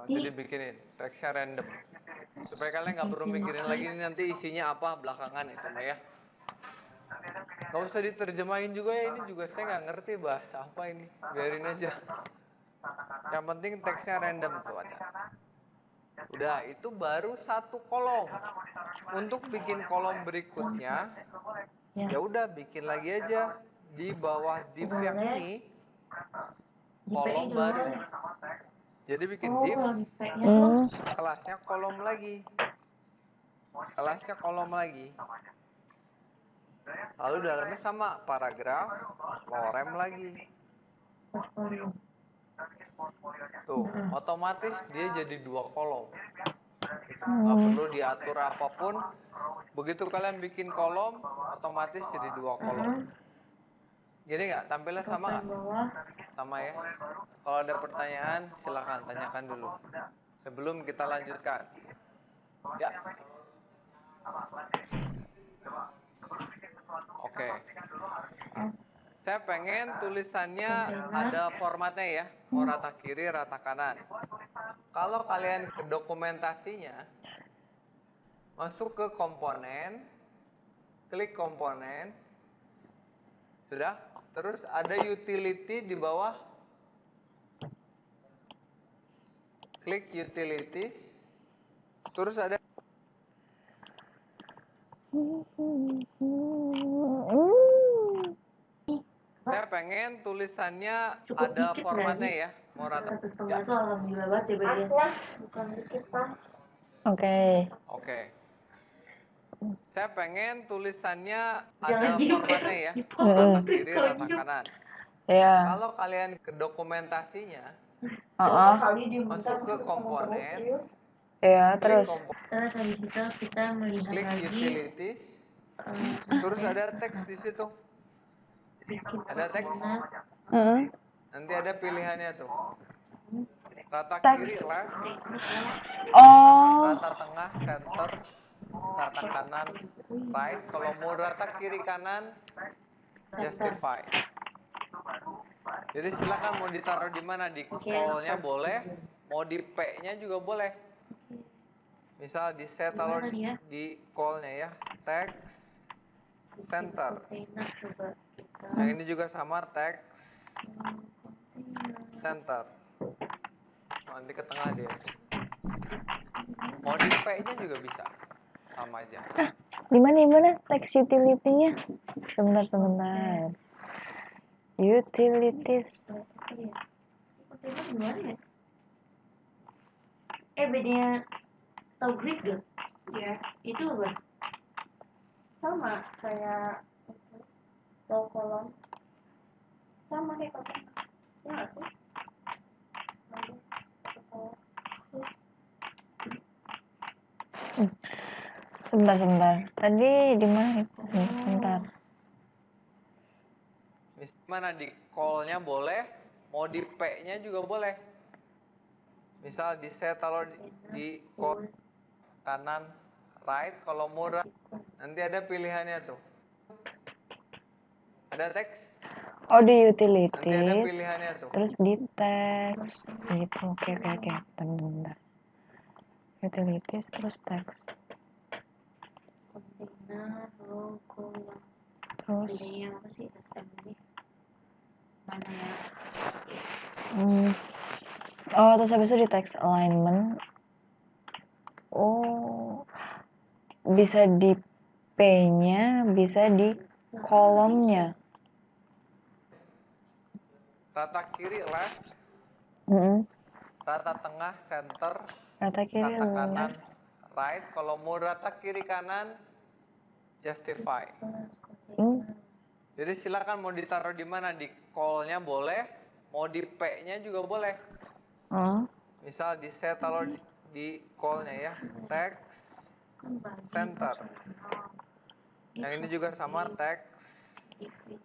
Jadi bikinin teksnya random. Supaya kalian nggak perlu mikirin lagi ini nanti isinya apa belakangan itu mah ya. Nggak usah diterjemahin juga ya, ini juga saya nggak ngerti bahasa apa ini. Biarin aja. Yang penting teksnya random tuh ada. Udah, itu baru satu kolom. Untuk bikin kolom berikutnya, ya udah bikin lagi aja di bawah div yang ini kolom baru. Jadi bikin div, kelasnya kolom lagi. Kelasnya kolom lagi. Lalu dalamnya sama, paragraf, lorem lagi. Tuh, otomatis dia jadi 2 kolom. Nggak perlu diatur apapun. Begitu kalian bikin kolom, otomatis jadi 2 kolom. Gini nggak? Tampilnya sama nggak? Sama ya. Kalau ada pertanyaan, silakan tanyakan dulu. Sebelum kita lanjutkan. Ya. Oke. Saya pengen tulisannya ada formatnya ya. Mau rata kiri, rata kanan. Kalau kalian ke dokumentasinya, masuk ke komponen, klik komponen, sudah. Terus ada utility di bawah, klik utilities, terus ada saya pengen tulisannya ada formatnya ya. Mau rata. 1,5 Ya. tuh alhamdulillah banget ya Pas bagian. lah, bukan dikit pas. Oke. Oke. Saya pengen tulisannya Jangan ada diem ya. formatnya ya. Dipotong Rata tuh kiri, kalau rata diem. kanan. Ya. Kalau kalian ke dokumentasinya, Heeh. Kali diminta masuk ke terus ngomong komponen, terus, serius. Ya, klik terus. Terus habis itu kita melihat klik lagi utilities, terus ada teks di situ. bikin Ada teks, kontainer. Heeh. nanti ada pilihannya tuh. Rata Teks. kiri left, Oh. rata tengah center, rata kanan right. Kalau mau rata kiri kanan, justify. Jadi silakan mau ditaruh di mana, di call-nya boleh, mau di P-nya juga boleh. Misal di set taruh di call-nya ya, text center. Kontainer coba kita. Yang ini juga sama, text center. Nanti ke tengah dia. Mau di P-nya juga bisa, sama aja. Gimana text utility-nya? Sebentar. Utilities. Kontainer gimana ya? Bedanya tahu grid gak? Ya, Itu apa? sama kayak row kolom. Sama kayak kontainer. Ya nggak sih? Sebentar. Tadi di mana itu? Sebentar. Mana di call-nya boleh, mau di P-nya juga boleh. Misal di set taruh di call kanan right, kalau mau nanti ada pilihannya tuh. Ada teks, Oh, di nanti ada utilities. pilihannya tuh. Terus di text. Gitu. Oke. Bentar. Utilities terus text. Kontainer, row, kolom. Terus Bedanya apa sih SM ini? Mana ya? oh, terus habis itu di text alignment. Oh, bisa di P-nya, bisa di kolomnya. Rata kiri left, rata tengah center, Rata kiri rata kanan left. right. Kalau mau rata kiri kanan, justify. Jadi silakan mau ditaruh di mana, di call-nya boleh, mau di P-nya juga boleh. Misal di set taruh di call-nya ya, text center. Yang ini juga sama, text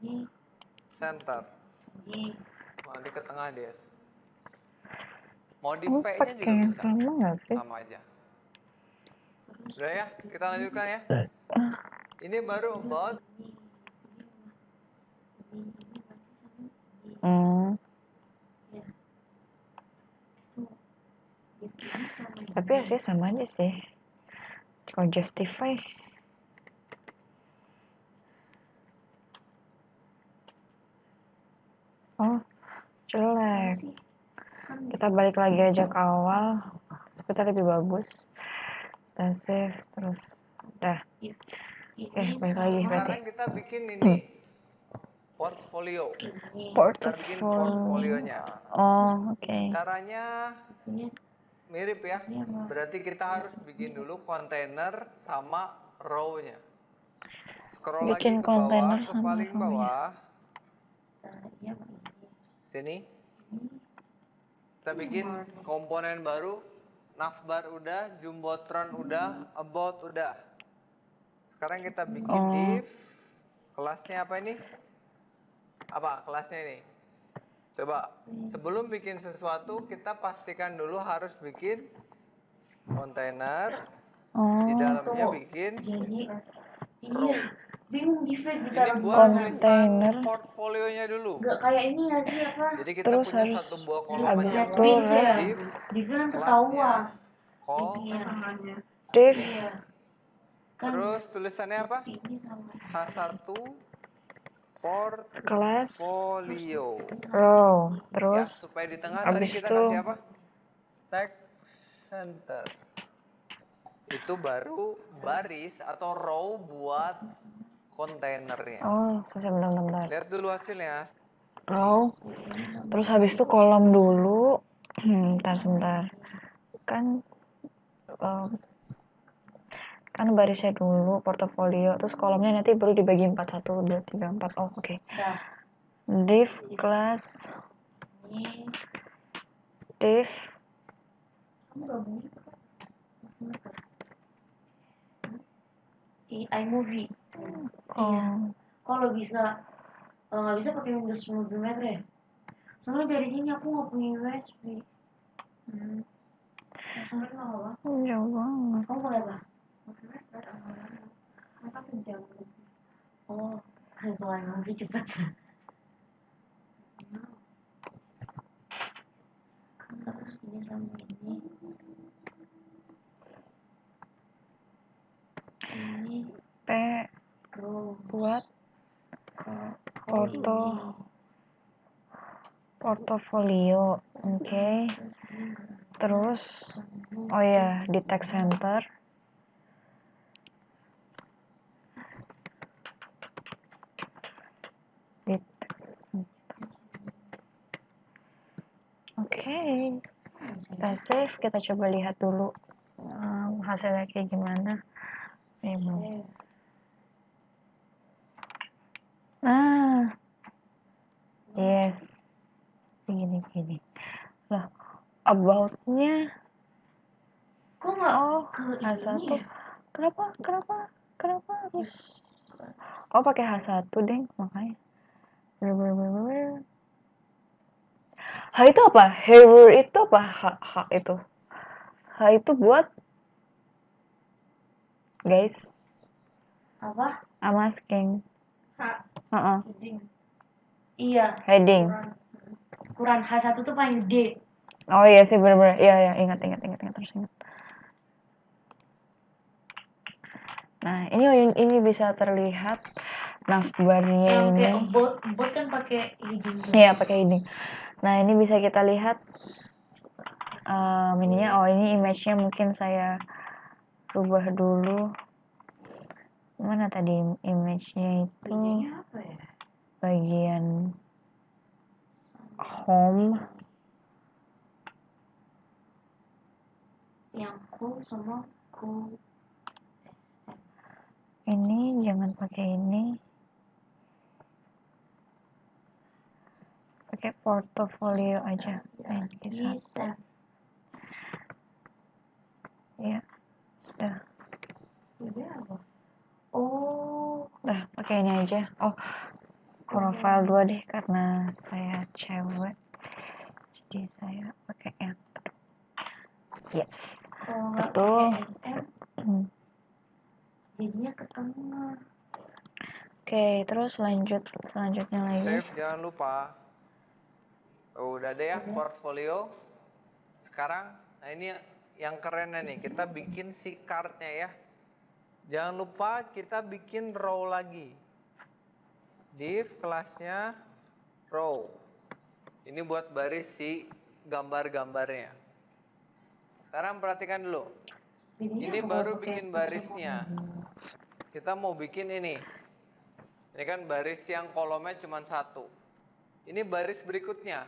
Ini center. Nanti ke tengah dia. Mau di Oh, P-nya juga pakai yang bisa. sama nggak sih? Sama aja. Udah ya, kita lanjutkan ya. Ini baru about. Tapi hasilnya sama aja sih. Kalau justify. Oh, jelek. Kita balik lagi aja ke awal. Seperti lebih bagus. Kita save terus. Udah. Oke, balik lagi berarti. Sekarang kita bikin ini. Portfolio. Kita bikin portfolionya. Oh, oke. Caranya mirip ya. Berarti kita harus bikin dulu kontainer sama row-nya. Scroll Bikin lagi ke bawah, kontainer ke sama paling row-nya. bawah. Sini. Kita bikin komponen baru. Navbar udah, Jumbotron udah, About udah. Sekarang kita bikin div. Kelasnya apa ini? Apa kelasnya ini? Coba, sebelum bikin sesuatu, kita pastikan dulu harus bikin kontainer. Di dalamnya bikin row. bingung di flag Ini ditaruh di buat mana. tulisan portfolionya dulu. Gak kayak ini gak sih apa? Jadi kita Terus punya harus satu buah kolom habis aja. itu Pins ya. Div, Di kan kelasnya, ketahuan. call, Pasangannya. div Iya. terus tulisannya apa? Ini sama. H1 kelas portfolio. row. Ya, Terus supaya di tengah tadi habis kita itu kasih apa? Text center. Itu baru baris atau row buat kontainernya. oh, bentar. Lihat dulu hasilnya. row, terus habis itu kolom dulu. Sebentar kan kan barisnya dulu portofolio, terus kolomnya nanti baru dibagi 4, 1, 2, 3, 4. Oh, oke. Udah. Div class, Ini div kamu gabungin iMovie. Iya. Kalau bisa, kalau nggak bisa pakai Windows Movie Maker ya. Soalnya dari sini aku nggak punya USB. Soalnya nggak apa. jauh banget. Kamu pakai apa? Movie Maker. Maka sejam. Oh, kalau iMovie cepat. Terus ini sama ini. Ini P row buat portofolio. Oke. Terus oh ya, di text center. Di text center. Oke. Kita save, kita coba lihat dulu hasilnya kayak gimana. Nah, yes, gini. Lah, about-nya, kok nggak ke H1. ini ya? Kenapa harus? Oh, pakai H1 deh, makanya. H itu apa? Hair itu apa? H itu. H itu buat, guys. Apa? I'm asking. H. Uh-uh. Heading. Iya. Heading. Ukuran H1 tuh paling gede. Oh iya sih, bener-bener. Iya, ingat. Terus ingat. Nah, ini bisa terlihat navbarnya Yang ini. kayak bot kan pakai heading. Iya, pakai heading. Nah, ini bisa kita lihat ininya. Oh, ini image-nya mungkin saya rubah dulu. Mana tadi image-nya itu? Bedanya apa ya? Bagian home. Yang cool sama cool. Ini jangan pakai ini. Pakai portofolio aja. Ini save. Ya, udah. Beda apa? Oh, Udah, pakai ini aja. Oh, profile 2 deh karena saya cewek. Jadi saya pakai yang yes. kalau nggak Betul. pakai SM, jadinya ke tengah. Oke, terus selanjutnya lagi. Save jangan lupa. Udah deh ya portfolio. Sekarang, nah ini yang kerennya nih, kita bikin si cardnya ya. Jangan lupa kita bikin row lagi. Div kelasnya row. Ini buat baris si gambar-gambarnya. Sekarang perhatikan dulu. Ini baru bikin barisnya. Kita mau bikin ini. Ini kan baris yang kolomnya cuma 1. Ini baris berikutnya.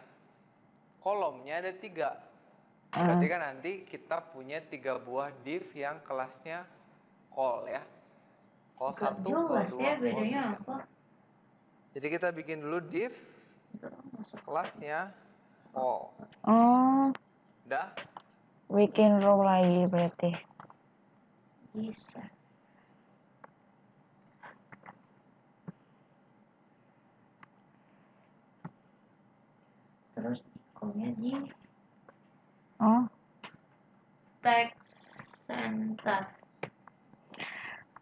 Kolomnya ada 3. Berarti kan nanti kita punya 3 buah div yang kelasnya call ya. Call 1, call 2, Jelas ya call 3. bedanya apa? Jadi kita bikin dulu div kelasnya call. Oh, Udah? bikin row lagi berarti. Bisa. Terus ikonnya di text center.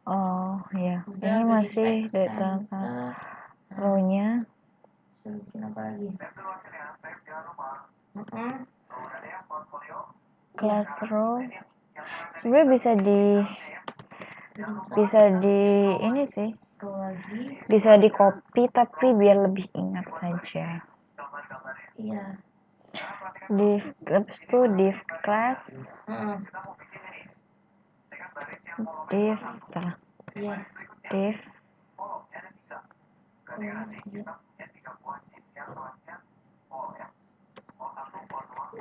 Oh ya, Udah ini di masih text data center. row-nya. Suruh bikin apa lagi? Class row. Sebenarnya bisa di ini sih. Row lagi. Bisa di copy tapi biar lebih ingat saja. Iya. Habis itu div class. Div salah. Iya. Div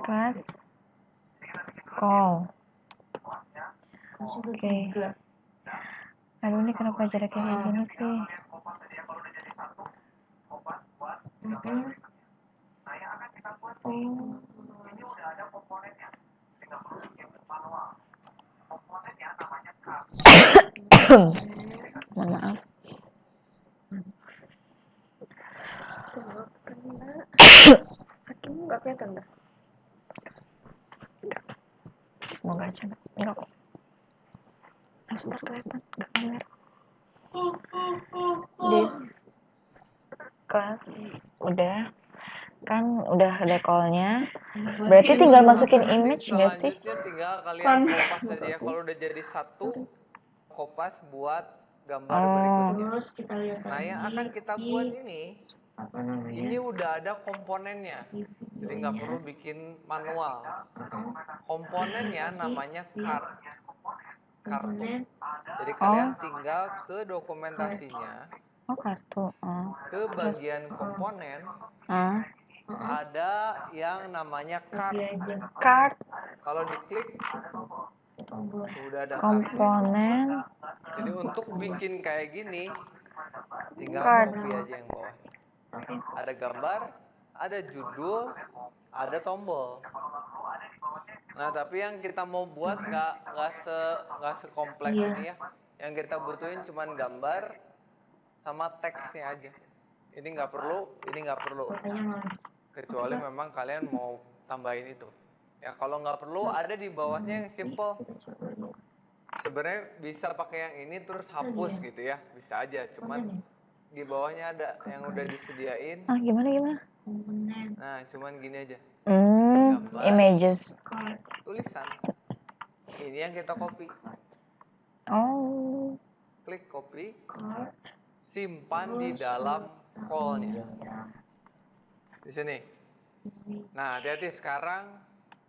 Kelas call. Masuk ke Oke. 3. Aduh, ini kenapa jaraknya kayak gini sih? Mohon maaf. Hakim nggak kelihatan dah. Semoga aja enggak kok. Astaga, kelihatan enggak kamera. Di kelas udah kan udah ada call-nya. Berarti tinggal masukin Nanti image nggak sih? selanjutnya tinggal kalian kopas aja ya. Kalau udah jadi satu, kopas buat gambar berikutnya. Terus kita lihat Nah, lagi yang akan kita di buat ini apa namanya? ini udah ada komponennya. Di Jadi nggak perlu videonya. bikin manual. Komponennya namanya card. Kartu. Komponen Jadi kalian tinggal ke dokumentasinya, Oh, kartu. ke bagian komponen, ada yang namanya card. copy aja Card Kalau diklik, tombol. udah ada card. komponen Jadi untuk bikin kayak gini, tinggal Card. copy aja yang bawah. Ada gambar, ada judul, ada tombol. Nah, tapi yang kita mau buat nggak sekompleks Iya. ini ya. Yang kita butuhin cuman gambar sama teksnya aja. Ini nggak perlu, ini nggak perlu. Makanya males. Kecuali memang kalian mau tambahin itu. Ya kalau nggak perlu ada di bawahnya yang simple. Sebenarnya bisa pakai yang ini terus hapus gitu ya, bisa aja. Cuman di bawahnya ada yang udah disediain. gimana? Komponen Nah, cuman gini aja. Images. card. Tulisan. Ini yang kita copy. Oh, Klik copy, Card. simpan di dalam call-nya. Di sini. Nah, hati-hati sekarang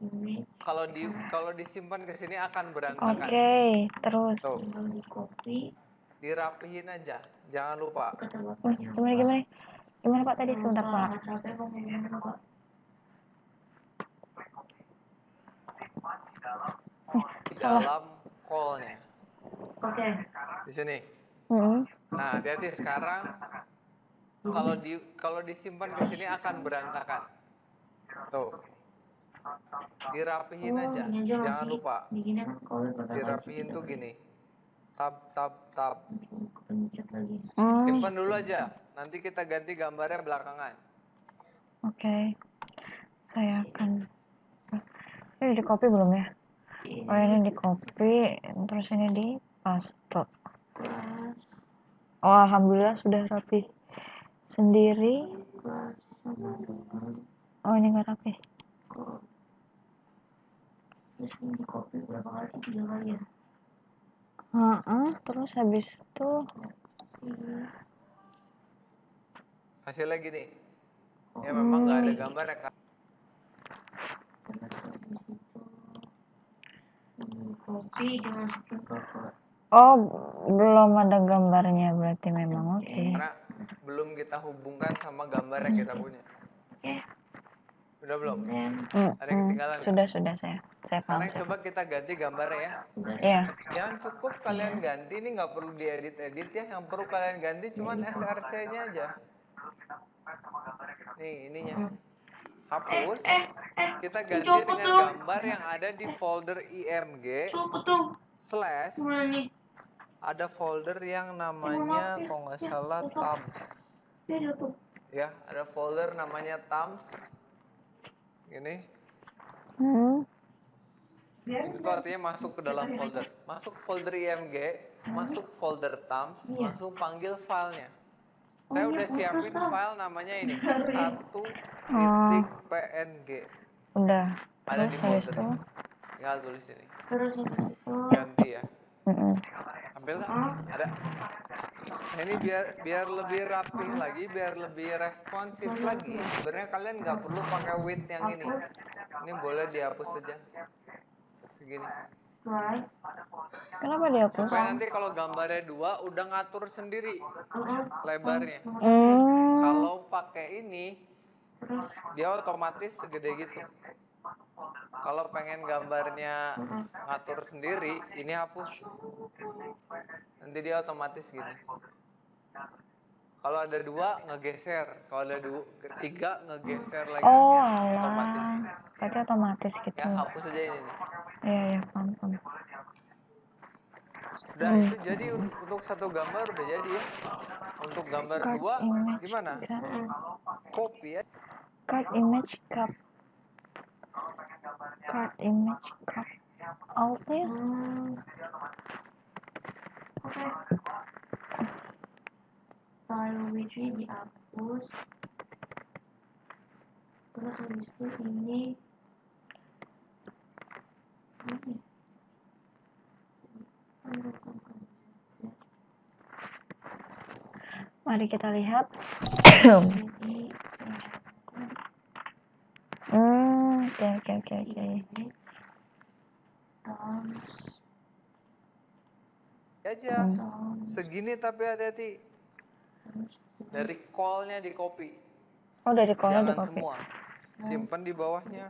Ini kalau disimpan ke sini akan berantakan. oke. Terus. Tuh, tinggal di copy. dirapihin aja. Jangan lupa. Kata bapaknya. Gimana Pak tadi? Sebentar Pak. Nggak capek kok ngomongin Pak. Di dalam call-nya. Oke. Di sini. Hmm. Nah, hati-hati sekarang kalau disimpan ke sini akan berantakan. Tuh. Dirapihin aja. Ini aja Jangan masih lupa. begini kan kalau kata Dirapihin tuh gini. Tab. kepencet lagi. Simpan dulu aja. Nanti kita ganti gambarnya belakangan. Oke. Saya akan. Ini di copy belum ya? Oh, ini di copy, terus ini di paste. Kelas Oh, alhamdulillah sudah rapi sendiri. kelas sama dengan Oh, ini nggak rapi. terus ini di copy berapa kali sih? 3 kali ya? Terus habis itu Hasilnya gini. Ya memang nggak ada gambar ya Kak. Ini copy dimasukin ke oh, belum ada gambarnya berarti memang oke. Karena belum kita hubungkan sama gambar yang kita punya. Oke. Udah belum? Dan Ada yang ketinggalan nggak? Sudah saya paham. Sekarang coba kita ganti gambarnya ya. Iya. Jangan cukup kalian ganti, ini nggak perlu diedit-edit ya. Yang perlu kalian ganti cuman src-nya aja. Nih, ininya. Hapus. Kita ganti copot dengan dong. gambar yang ada di folder img copot dong. slash Gimana nih? ada folder yang namanya kalau nggak salah thumbs. Dia tuh. Ya, ada folder namanya thumbs. Ini. Itu artinya masuk ke dalam folder. Masuk folder img, masuk folder thumbs, langsung panggil filenya. Saya udah siapin file namanya ini 1.png. Udah. Ada di Terus habis folder. itu. Tinggal tulis ini. Terus habis itu Ganti ya. Ambil nggak? Ada. Nah, ini biar lebih rapih lagi, biar lebih responsif lagi. Sebenarnya kalian nggak perlu pakai width yang ini. Ini boleh dihapus saja. Segini. slide. Kenapa dihapus? Supaya nanti kalau gambarnya 2 udah ngatur sendiri lebarnya. Kalau pakai ini Terus, dia otomatis segede gitu. Kalau pengen gambarnya ngatur sendiri, ini hapus. Nanti dia otomatis gini. Kalau ada 2 ngegeser, kalau ada 3 ngegeser lagi. Oh Otomatis. alah, berarti otomatis gitu. Ya hapus aja ini nih. Iya ya, paham. Udah itu jadi untuk satu gambar udah jadi ya. Untuk gambar Card 2 image, gimana? ya. Copy ya. Card image cup. Card image cup. Alt-nya oke. Style width-nya dihapus. Terus habis itu ini mari kita lihat. jadi Oke. Aja. Segini tapi hati-hati. Dari call-nya di copy. Oh, dari call-nya di Jangan copy. semua. Simpan di bawahnya.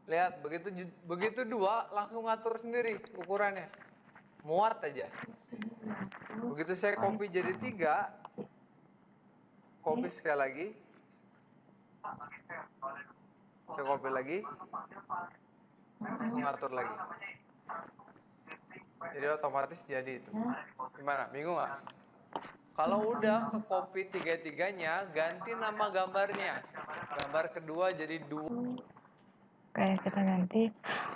Lihat, begitu 2 langsung ngatur sendiri ukurannya. Muat aja. Begitu saya copy jadi 3, copy sekali lagi. Saya copy lagi. Langsung ngatur lagi. Jadi otomatis jadi itu. Gimana? Bingung nggak? Kalau udah ke copy 3-3-nya, ganti nama gambarnya. Gambar kedua jadi 2. Oke, kita ganti.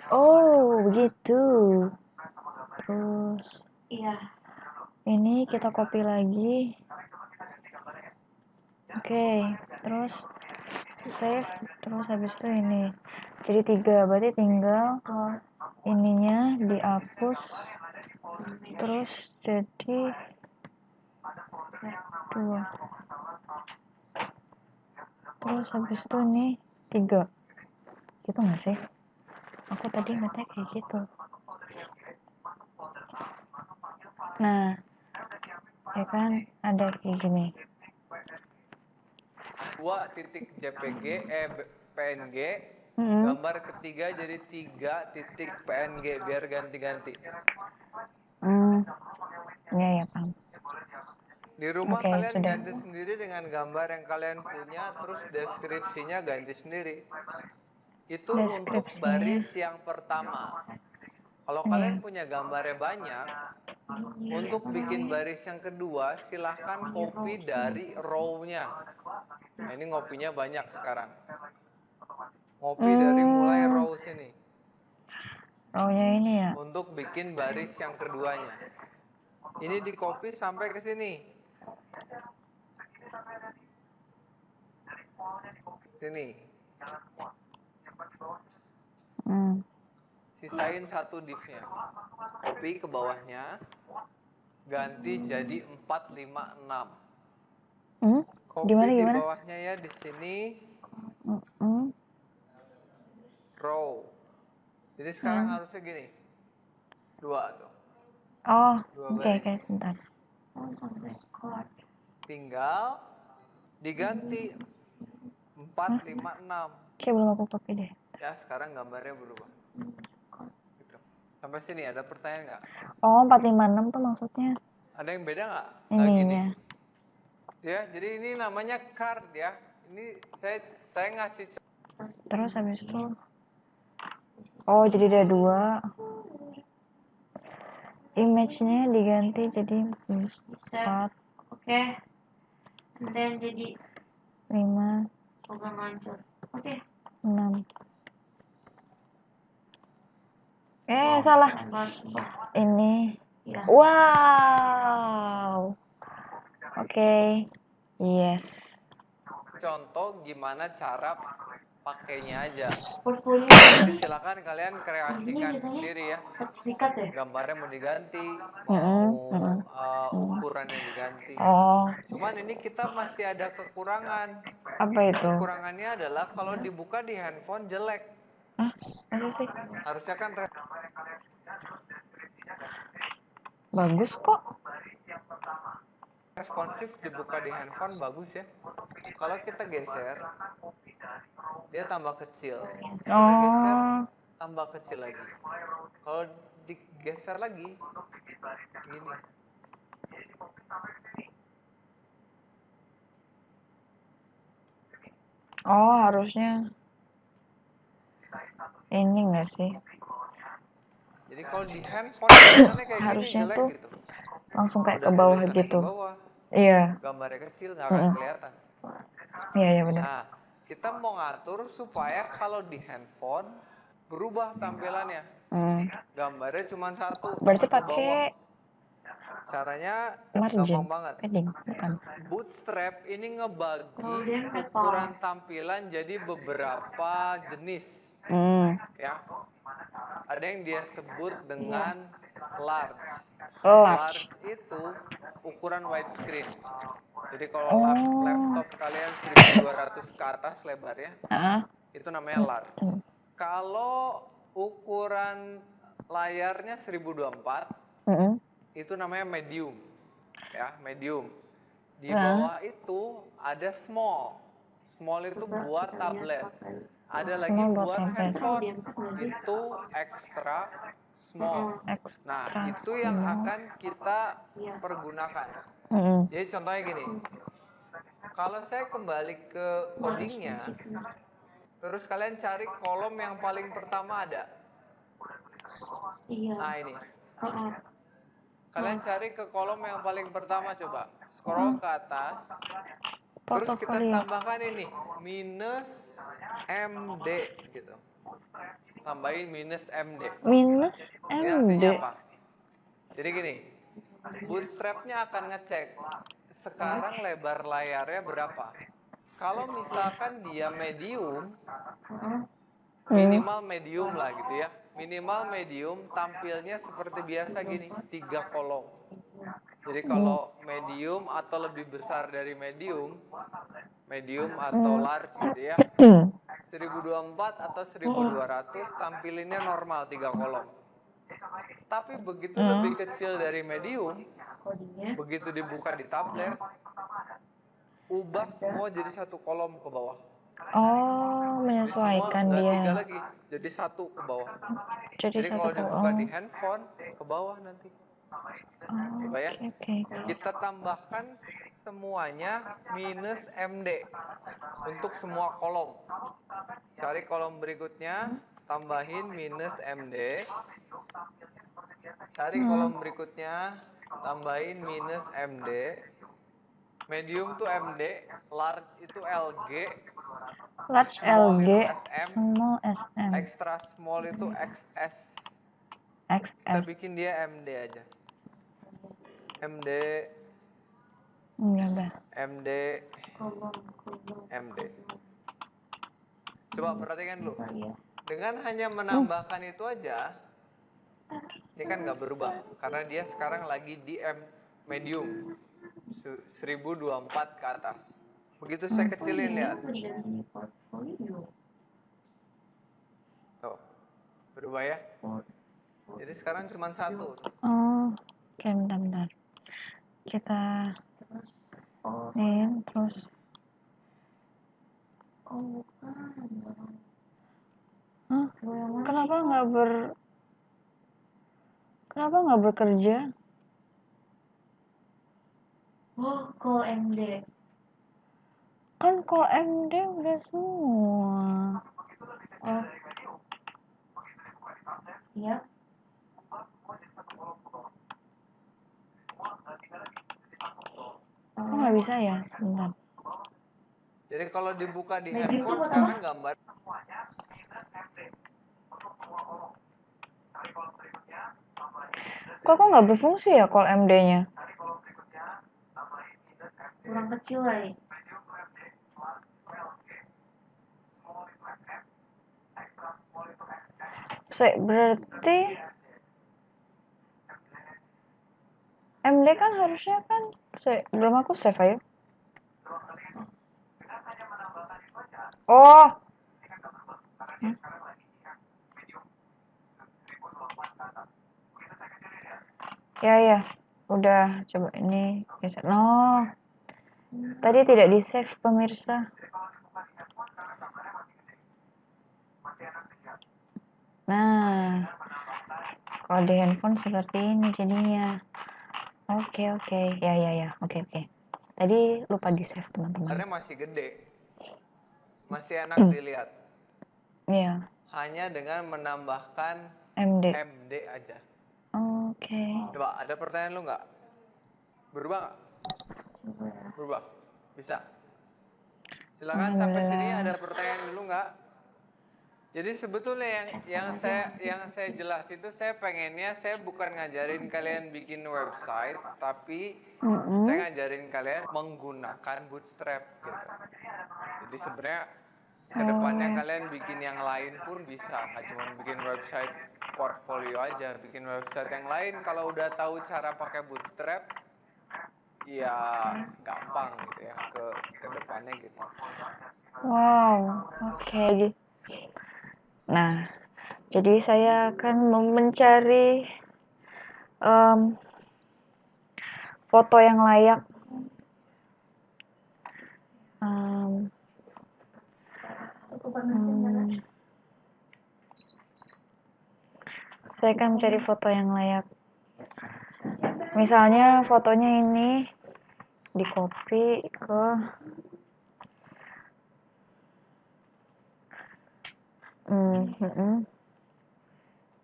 Oh, begitu. Terus iya. ini kita copy lagi. Oke, terus save. Terus habis itu ini. Jadi 3, berarti tinggal ininya dihapus. Terus jadi 2. Terus habis itu ini 3. Gitu nggak sih? Aku tadi ngeliatnya kayak gitu. Nah, ya kan ada kayak gini. 2.jpg PNG. Gambar ketiga jadi 3.png biar ganti-ganti. Ya paham. Di rumah Oke, kalian sudah. ganti sendiri dengan gambar yang kalian punya, terus deskripsinya ganti sendiri. Itu untuk Deskripsinya. baris yang pertama. Kalau kalian punya gambarnya banyak, untuk bikin baris yang kedua silahkan copy dari row-nya. Nah, ini ngopinya banyak sekarang. Ngopi dari mulai row sini. Row-nya ini ya. Untuk bikin baris yang keduanya. Ini di copy sampai ke sini. Sini. Sisain 1 div-nya. Copy ke bawahnya. Ganti jadi 456. Copy di bawahnya ya di sini. Row. Jadi sekarang harusnya gini. 2 tuh. Oh, oke, sebentar. Tinggal diganti 456. Oke, belum aku copy deh. Ya, sekarang gambarnya berubah. Gitu. Sampai sini ada pertanyaan nggak? Oh, 456 tuh maksudnya. Ada yang beda nggak? Ininya. Ya, jadi ini namanya card ya. Ini saya ngasih. Terus habis itu. Oh, jadi ada 2. Image-nya diganti jadi 4. Oke. Dan jadi 5. program hancur. Oke. 6. Salah. Ini. Ya. Wow. Oke. Yes. Contoh gimana cara pakainya aja. Portfolio. Jadi silakan kalian kreasikan sendiri ya. Sertifikat ya? Gambarnya mau diganti, mau ukurannya diganti. Cuman ini kita masih ada kekurangan. Apa itu? Kekurangannya adalah kalau dibuka di handphone jelek. Masa sih? Harusnya kan bagus kok. responsif dibuka di handphone bagus ya. Kalau kita geser, dia tambah kecil. Kita geser, tambah kecil lagi. Kalau digeser lagi, gini. Oh, harusnya ini enggak sih? Jadi kalau di handphone tulisannya kayak gini Harusnya jelek tuh gitu. langsung kayak Udah ke bawah tulisannya gitu. ke bawah, Iya, gambarnya kecil nggak akan kelihatan. iya benar. Nah, kita mau ngatur supaya kalau di handphone berubah tampilannya. Gambarnya cuma satu, Berarti tapi ke bawah. pakai Caranya margin, gampang banget. padding, bukan? Bootstrap ini ngebagi Oh, dia pakai ukuran tampilan jadi beberapa jenis. Ya, ada yang dia sebut dengan large. Large itu ukuran widescreen. Jadi kalau laptop kalian 1200 ke atas lebarnya, itu namanya large. Kalau ukuran layarnya 1024, itu namanya medium. Ya, medium. Di bawah itu ada small. Small itu buat tablet. Ada lagi buat handphone. Itu extra small. Nah, itu yang akan kita pergunakan. Jadi contohnya gini. Kalau saya kembali ke codingnya, terus kalian cari kolom yang paling pertama ada. Nah, ini. Kalian cari ke kolom yang paling pertama, coba scroll ke atas, terus kita tambahkan ini minus MD gitu, tambahin minus MD. Minus Ini artinya MD. apa? Jadi gini, Bootstrapnya akan ngecek sekarang lebar layarnya berapa. Kalau misalkan dia medium, minimal medium lah gitu ya. Minimal medium tampilnya seperti biasa gini, 3 kolom. Jadi kalau medium atau lebih besar dari medium, medium atau large gitu ya, 1024 atau 1200 tampilinnya normal 3 kolom. Tapi begitu lebih kecil dari medium, begitu dibuka di tablet, ubah semua jadi 1 kolom ke bawah. Oh, menyesuaikan semua nggak 3 dia. lagi, jadi 1 ke bawah. Jadi kalau satu dibuka di handphone, ke bawah nanti. Coba ya. Kita tambahkan semuanya minus MD untuk semua kolom. Cari kolom berikutnya, tambahin minus MD. Cari kolom berikutnya, tambahin minus MD. Medium tuh MD, large itu LG, large small LG, itu SM, small SM, extra small itu XS. XS. Kita bikin dia MD aja. MD, MD, MD. Coba perhatikan dulu. Dengan hanya menambahkan itu aja, ini kan nggak berubah karena dia sekarang lagi di medium 1024 ke atas. Begitu saya kecilin, lihat. Tuh, berubah ya. Jadi sekarang cuma 1. Oh, oke, bentar. Kita terus. Kenapa nggak bekerja? Oh, call MD. Kan call MD udah semua. Oh. Iya. Kok nggak bisa ya? Sebentar. Jadi kalau dibuka di handphone sekarang gambar. Kok nggak berfungsi ya call MD-nya? Kurang kecil kali. Berarti MD kan harusnya kan belum aku save ayo. Oh. Ya. Udah, coba ini geser. No, tadi tidak di save pemirsa. Nah, kalau di handphone seperti ini jadinya. Oke, ya, oke. Tadi lupa di save teman-teman. Karena masih gede, masih enak dilihat. Iya. Hanya dengan menambahkan MD aja. Oke. Coba, ada pertanyaan lu nggak? Berubah nggak? Berubah, bisa. Silakan sampai sini ada pertanyaan dulu nggak? Jadi sebetulnya yang saya jelasin itu, saya pengennya saya bukan ngajarin kalian bikin website, tapi saya ngajarin kalian menggunakan Bootstrap gitu. Jadi sebenarnya kedepannya kalian bikin yang lain pun bisa, nggak cuma bikin website portfolio aja, bikin website yang lain. Kalau udah tahu cara pakai Bootstrap, ya gampang gitu ya ke depannya gitu. Wow, oke. Nah, jadi saya akan mencari foto yang layak. Saya akan mencari foto yang layak. Misalnya fotonya ini di copy ke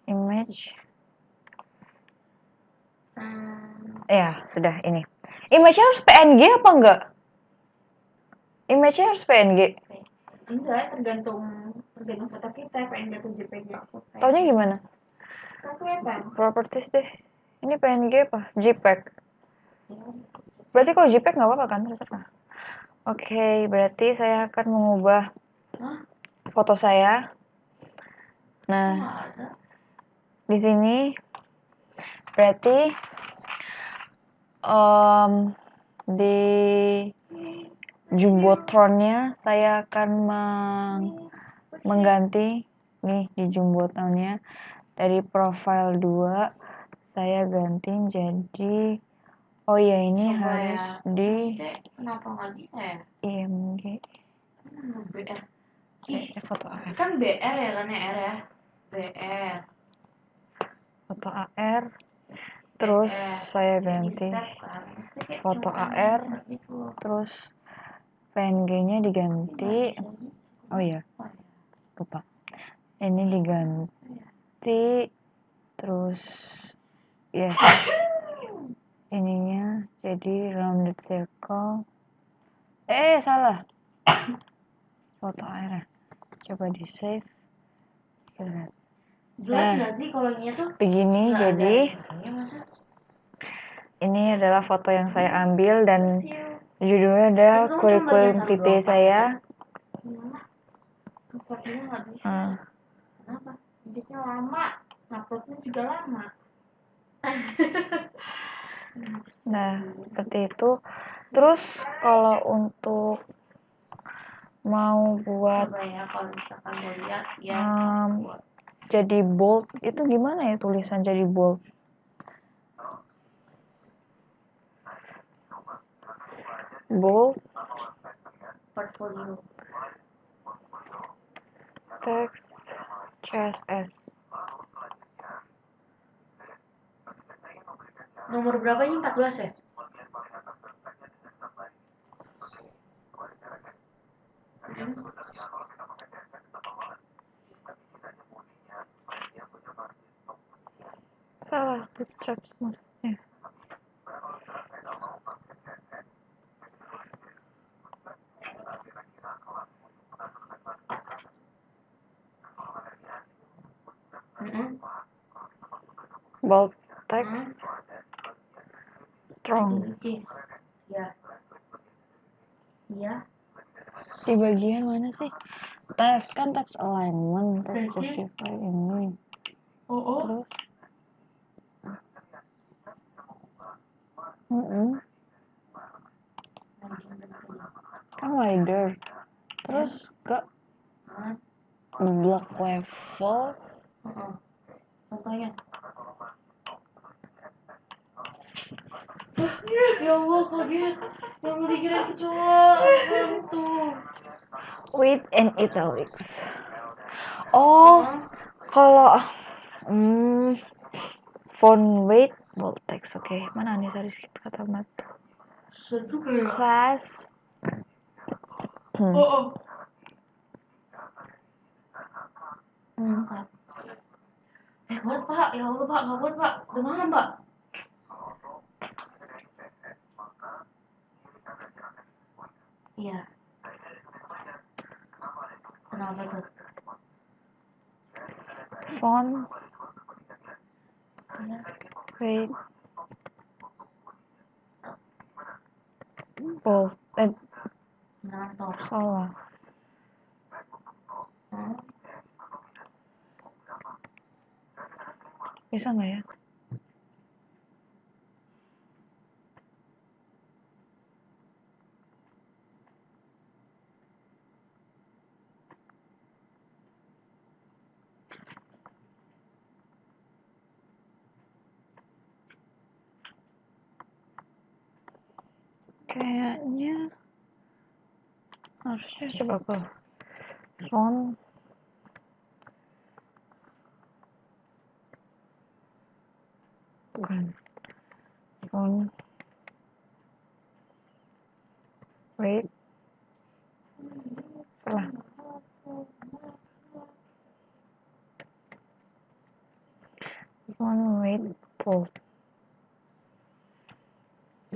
image. Ya, sudah ini. Image-nya harus PNG apa enggak? Image-nya harus PNG. Enggak, tergantung foto kita, PNG atau JPG. Taunya gimana? Satu ya, Bang? Properties deh. Ini PNG apa? JPEG. Berarti kalau JPEG nggak apa-apa kan? Terserah. Oke, berarti saya akan mengubah foto saya. Nah, di sini berarti di Jumbotronnya saya akan mengganti nih di Jumbotronnya dari profile 2 saya ganti jadi ini Coba harus ya. di Kenapa nggak bisa ya? IMG BR. foto AR. Kan BR ya kan ya, R ya? BR. Foto AR terus saya ganti foto AR terus PNG-nya diganti. Oh ya, lupa. Ini diganti terus yes. Ininya jadi rounded circle. Salah. Foto AR. Coba di save. Jelek nggak sih kalau ini tuh? Begini jadi. Ini adalah foto yang saya ambil dan judulnya ada kurikulum PT saya. Uploadnya nggak bisa. Kenapa? Editnya lama, uploadnya juga lama. Nah, seperti itu. Terus kalau untuk mau buat Coba ya, kalau misalkan mau lihat ya. jadi bold itu gimana ya tulisan jadi bold? Bold Portfolio. text CSS. Nomor berapa ini? 14 ya? Salah, bootstrap maksudnya. Bold text strong. Ya. Iya. Di bagian mana sih? Text kan text alignment, text justify ini. Terus kan wider. Terus ke block level. Contohnya. Ya Allah, kaget. Yang mau dikira kecoa hantu. With and italics. Oh, kalau font weight bold text. Oke, mana nih Rizky Pratama tuh? Satu kayak. Class. Oh. Buat Pak, ya Allah Pak, nggak buat Pak. Udah malam Pak. Iya. Kenapa tuh? Font Iya. weight bold. Kenapa? Salah. Bisa nggak ya? Kayaknya harusnya coba ke font bukan font weight salah font weight bold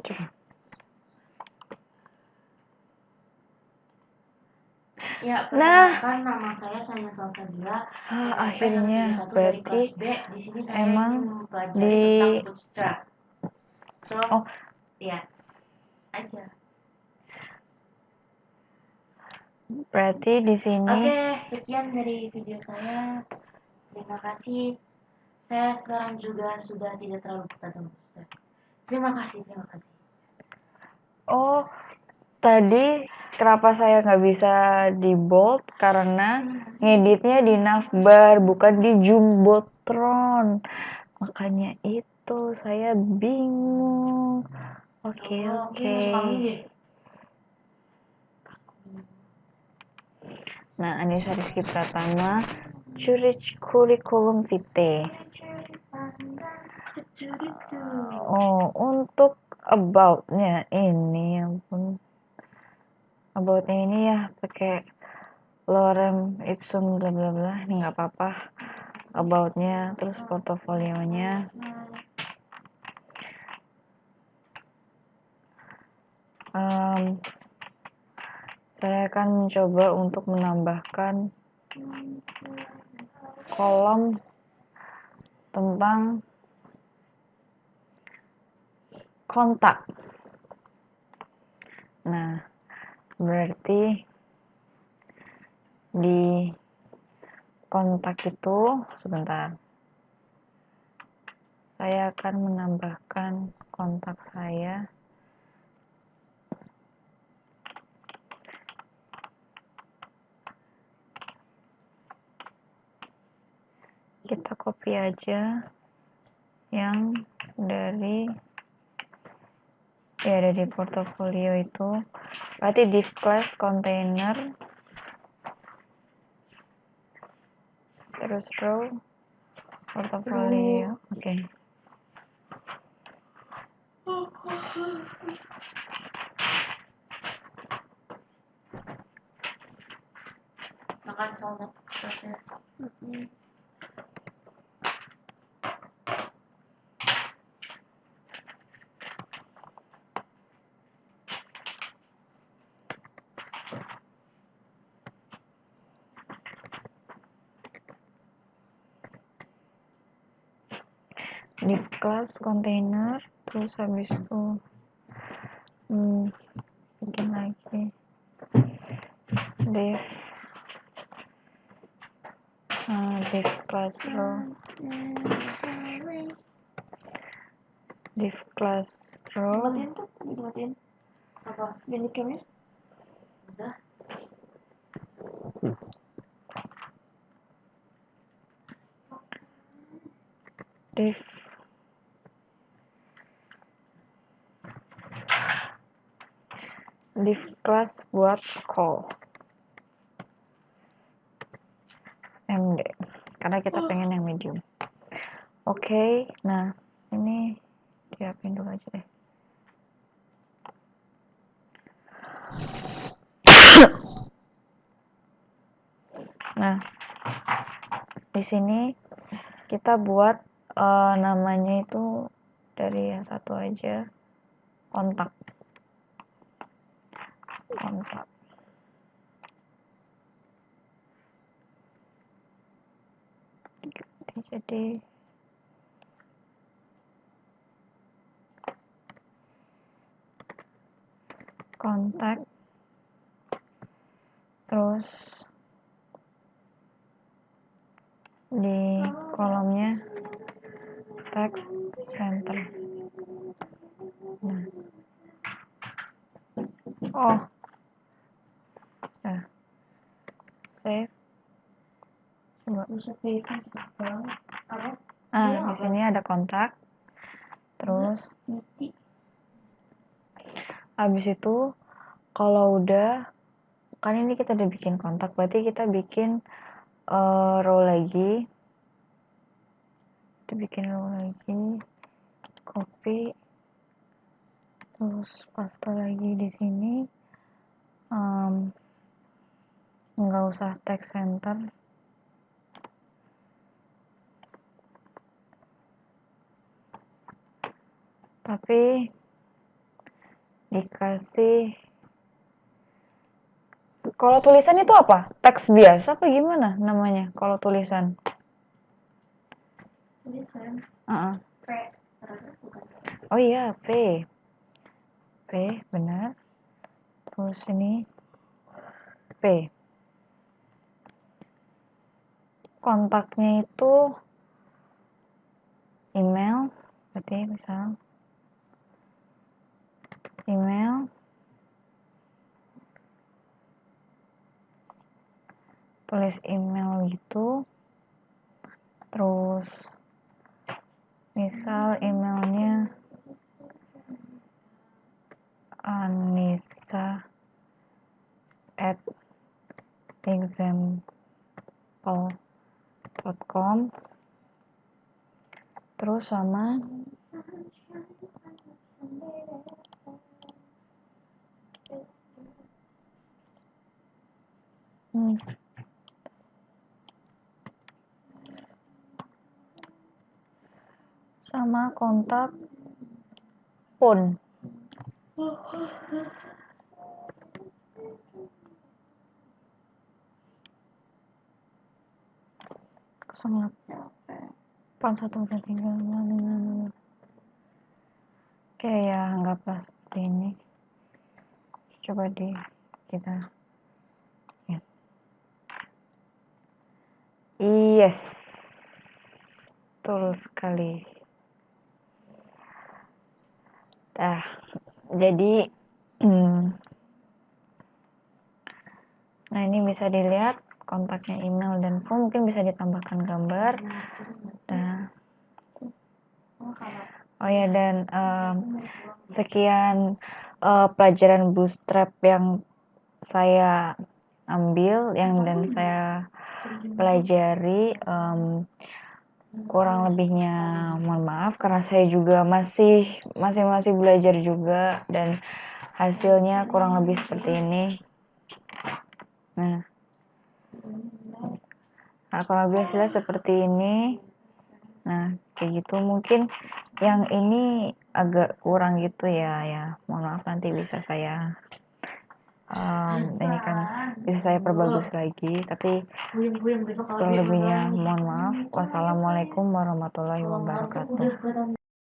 coba. Ya, Nah. perkenalkan nama saya Sanya Salsabila. Akhirnya dari berarti kelas B. Di sini saya emang ingin mempelajari di tentang bootstrap. So, Oh. ya aja. Berarti di sini Oke, sekian dari video saya. Terima kasih. Saya sekarang juga sudah tidak terlalu betah dengan bootstrap. Terima kasih. oh tadi kenapa saya nggak bisa di bold karena ngeditnya di navbar bukan di jumbotron, makanya itu saya bingung. Oke. Nah, Anissa Rizky Pratama, Curich Kurikulum Vitae. Oh, untuk about-nya ini, ya ampun. About-nya ini ya pakai lorem ipsum bla bla bla, ini nggak apa-apa. About-nya, terus portofolionya. Saya akan mencoba untuk menambahkan kolom tentang kontak. Nah, berarti di kontak itu sebentar. Saya akan menambahkan kontak saya. Kita copy aja yang dari portofolio itu. Berarti div class container terus row portofolio. Oke. Makan salad. Div class container terus habis itu bikin lagi div class row, div class row. Dimatiin apa? Bandicamnya Udah. div leave class buat call MD karena kita pengen yang medium. Oke, nah ini dihapin dulu aja deh. Nah, di sini kita buat namanya itu dari yang satu aja, kontak. Jadi kontak, terus di kolomnya text center. Nah. Nah, save. Coba. Di sini ada kontak. Terus habis itu kalau udah, kan ini kita udah bikin kontak, berarti kita bikin row lagi. Kita bikin row lagi, copy, terus paste lagi di sini. Nggak usah text center. Tapi dikasih, kalau tulisan itu apa? Teks biasa apa gimana namanya kalau tulisan? Tulisan. P. Oh iya, P. Benar. Terus ini P. Kontaknya itu email, berarti misal email, tulis email gitu, terus misal emailnya anissa@example.com, terus sama sama kontak phone. Oke ya, anggaplah seperti ini. Coba kita ya. Yes, betul sekali. Jadi nah ini bisa dilihat kontaknya email dan phone, mungkin bisa ditambahkan gambar. Nah, dan sekian pelajaran Bootstrap yang saya ambil, dan saya pelajari. Kurang lebihnya mohon maaf karena saya juga masih belajar juga, dan hasilnya kurang lebih seperti ini. Nah, kurang lebih hasilnya seperti ini. Nah, kayak gitu. Mungkin yang ini agak kurang gitu ya. Mohon maaf, nanti bisa saya ini kan bisa saya perbagus lagi, tapi kurang lebihnya mohon maaf. Wassalamualaikum warahmatullahi wabarakatuh.